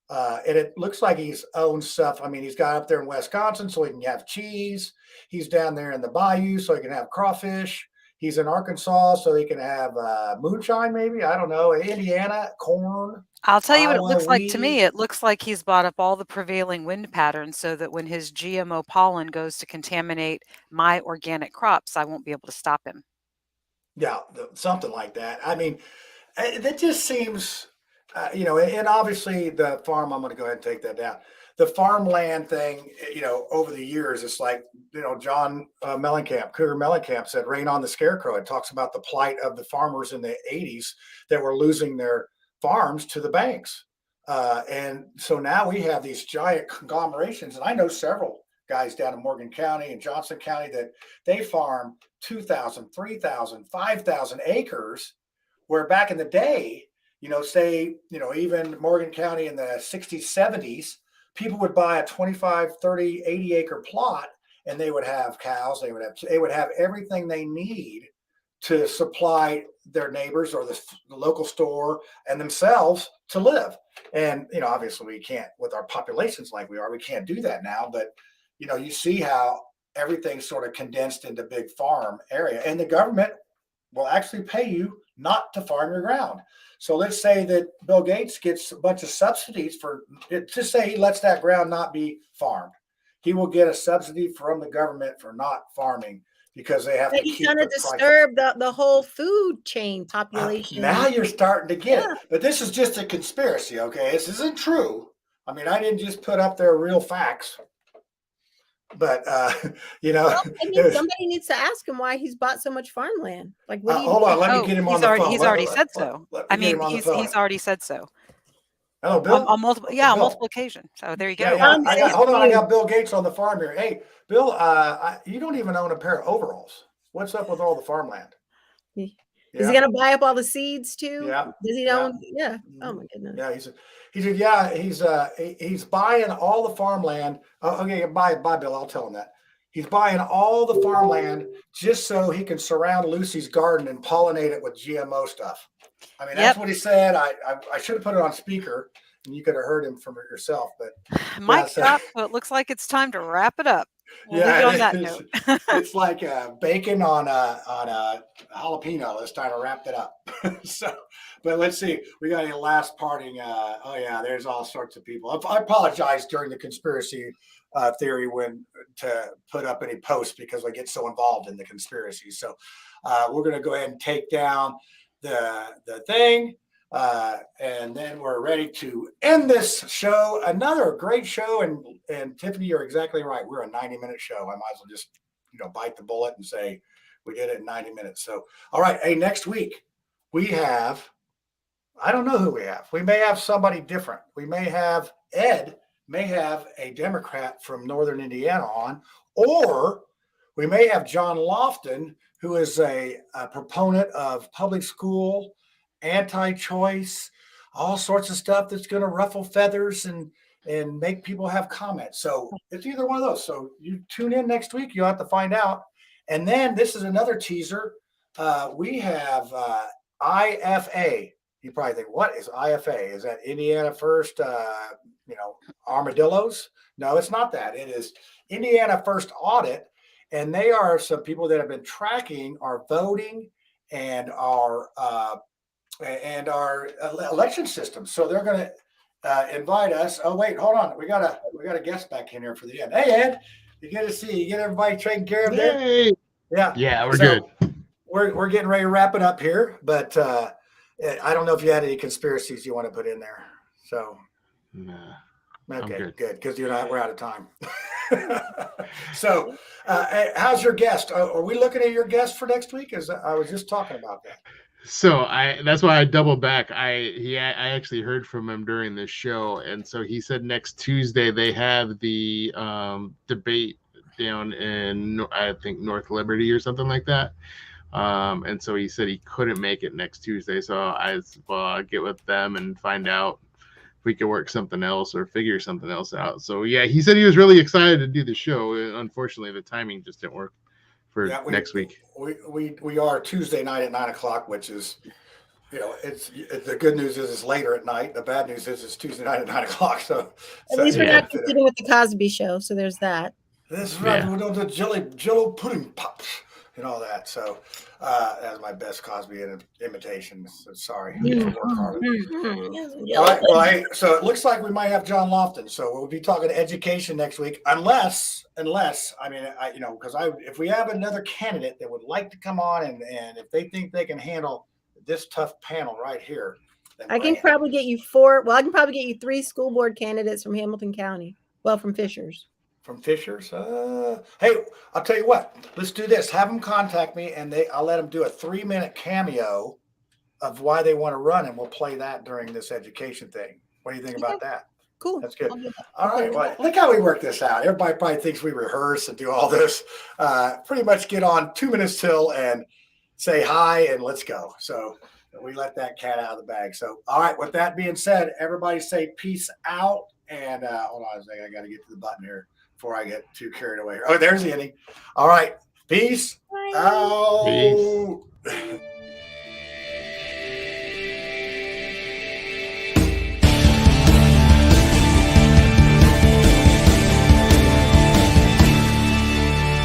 And it looks like he's owned stuff. I mean, he's got up there in Wisconsin so he can have cheese. He's down there in the bayou so he can have crawfish. He's in Arkansas so he can have moonshine, maybe. I don't know. Indiana, corn. I'll tell you what it looks like to me. It looks like he's bought up all the prevailing wind patterns so that when his GMO pollen goes to contaminate my organic crops, I won't be able to stop him. Yeah, something like that. I mean, that just seems and obviously the farm, I'm going to go ahead and take that down. The farmland thing, over the years, it's like, John Cougar Mellencamp said, rain on the scarecrow. It talks about the plight of the farmers in the 80s that were losing their farms to the banks. And so now we have these giant conglomerations. And I know several guys down in Morgan County and Johnson County that they farm 2,000, 3,000, 5,000 acres, where back in the day, even Morgan County in the 60s, 70s, people would buy a 25, 30, 80 acre plot, and they would have cows. They would have everything they need to supply their neighbors or the local store and themselves to live. And, obviously we can't, with our populations like we are, we can't do that now. But, you see how everything's sort of condensed into big farm area, and the government will actually pay you not to farm your ground. So let's say that Bill Gates gets a bunch of subsidies for it, to say he lets that ground not be farmed. He will get a subsidy from the government for not farming because they have to He's keep going to the price disturb the whole food chain population. now you're starting to get it. But this is just a conspiracy, okay? This isn't true. I mean, I didn't just put up there real facts. But Well, somebody needs to ask him why he's bought so much farmland. Like, what do you hold on, let me get him on the phone. He's already said so. I mean, he's already said so. Hello, Bill. On multiple occasions. So there you go. Hold on, I got Bill Gates on the farm here. Hey, Bill, you don't even own a pair of overalls. What's up with all the farmland? Is he going to buy up all the seeds too? Yeah. Does he own? Yeah. Oh my goodness. Yeah, he's buying all the farmland. Okay, bye, Bill. I'll tell him that. He's buying all the farmland just so he can surround Lucy's garden and pollinate it with GMO stuff. I mean, that's what he said. I should have put it on speaker, and you could have heard him from it yourself. But Mike drop. So it looks like it's time to wrap it up. We'll leave it on that note. It's like bacon on a jalapeno. It's time to wrap it up. But let's see. We got any last parting? There's all sorts of people. I apologize during the conspiracy theory when to put up any posts because I get so involved in the conspiracy. So we're going to go ahead and take down the thing. And then we're ready to end this show. Another great show. And Tiffany, you're exactly right. We're a 90-minute show. I might as well just, bite the bullet and say we did it in 90 minutes. So, all right. Hey, next week we have, I don't know who we have. We may have somebody different. We may have Ed, may have a Democrat from Northern Indiana on, or we may have John Lofton, who is a proponent of public school, anti-choice, all sorts of stuff that's going to ruffle feathers and make people have comments. So it's either one of those. So you tune in next week, you'll have to find out. And then this is another teaser. We have IFA. You probably think, what is IFA? Is that Indiana First, Armadillos? No, it's not that. It is Indiana First Audit. And they are some people that have been tracking our voting and our election system. So they're going to invite us. Oh, wait, hold on. We got a guest back in here for the end. Hey, Ed, you good to see you. You get everybody taken care of there? Hey. Yeah, we're good. We're getting ready to wrap it up here, but I don't know if you had any conspiracies you want to put in there. So, nah, okay, good, because we're out of time. So, how's your guest? Are we looking at your guest for next week? I was just talking about that. So that's why I double back. I actually heard from him during the show, and so he said next Tuesday they have the debate down in I think North Liberty or something like that. And so he said he couldn't make it next Tuesday. So I'll get with them and find out if we can work something else or figure something else out. So yeah, he said he was really excited to do the show. Unfortunately, the timing just didn't work for next week. We are Tuesday night at 9:00, which is, it's the good news is it's later at night. The bad news is it's Tuesday night at 9:00. So at least we're not competing with the Cosby Show. So there's that. That's right. We don't do Jello pudding pops and all that. So that's my best Cosby imitation. So sorry. I have to work harder. All right. Well, hey, so it looks like we might have John Lofton. So we'll be talking education next week, unless I mean, because if we have another candidate that would like to come on and if they think they can handle this tough panel right here, Them I can grants. probably get you 4. Well, I can probably get you 3 school board candidates from Hamilton County. Well, from Fishers. From Fishers. Hey, I'll tell you what. Let's do this. Have them contact me, and I'll let them do a 3-minute cameo of why they want to run, and we'll play that during this education thing. What do you think about that? Cool. That's good. All right. Well, look how we work this out. Everybody probably thinks we rehearse and do all this. Pretty much get on 2 minutes till and say hi and let's go. So we let that cat out of the bag. So, all right. With that being said, everybody say peace out. And hold on a second. I got to get to the button here before I get too carried away. Oh, there's the ending. All right. Peace out. Peace.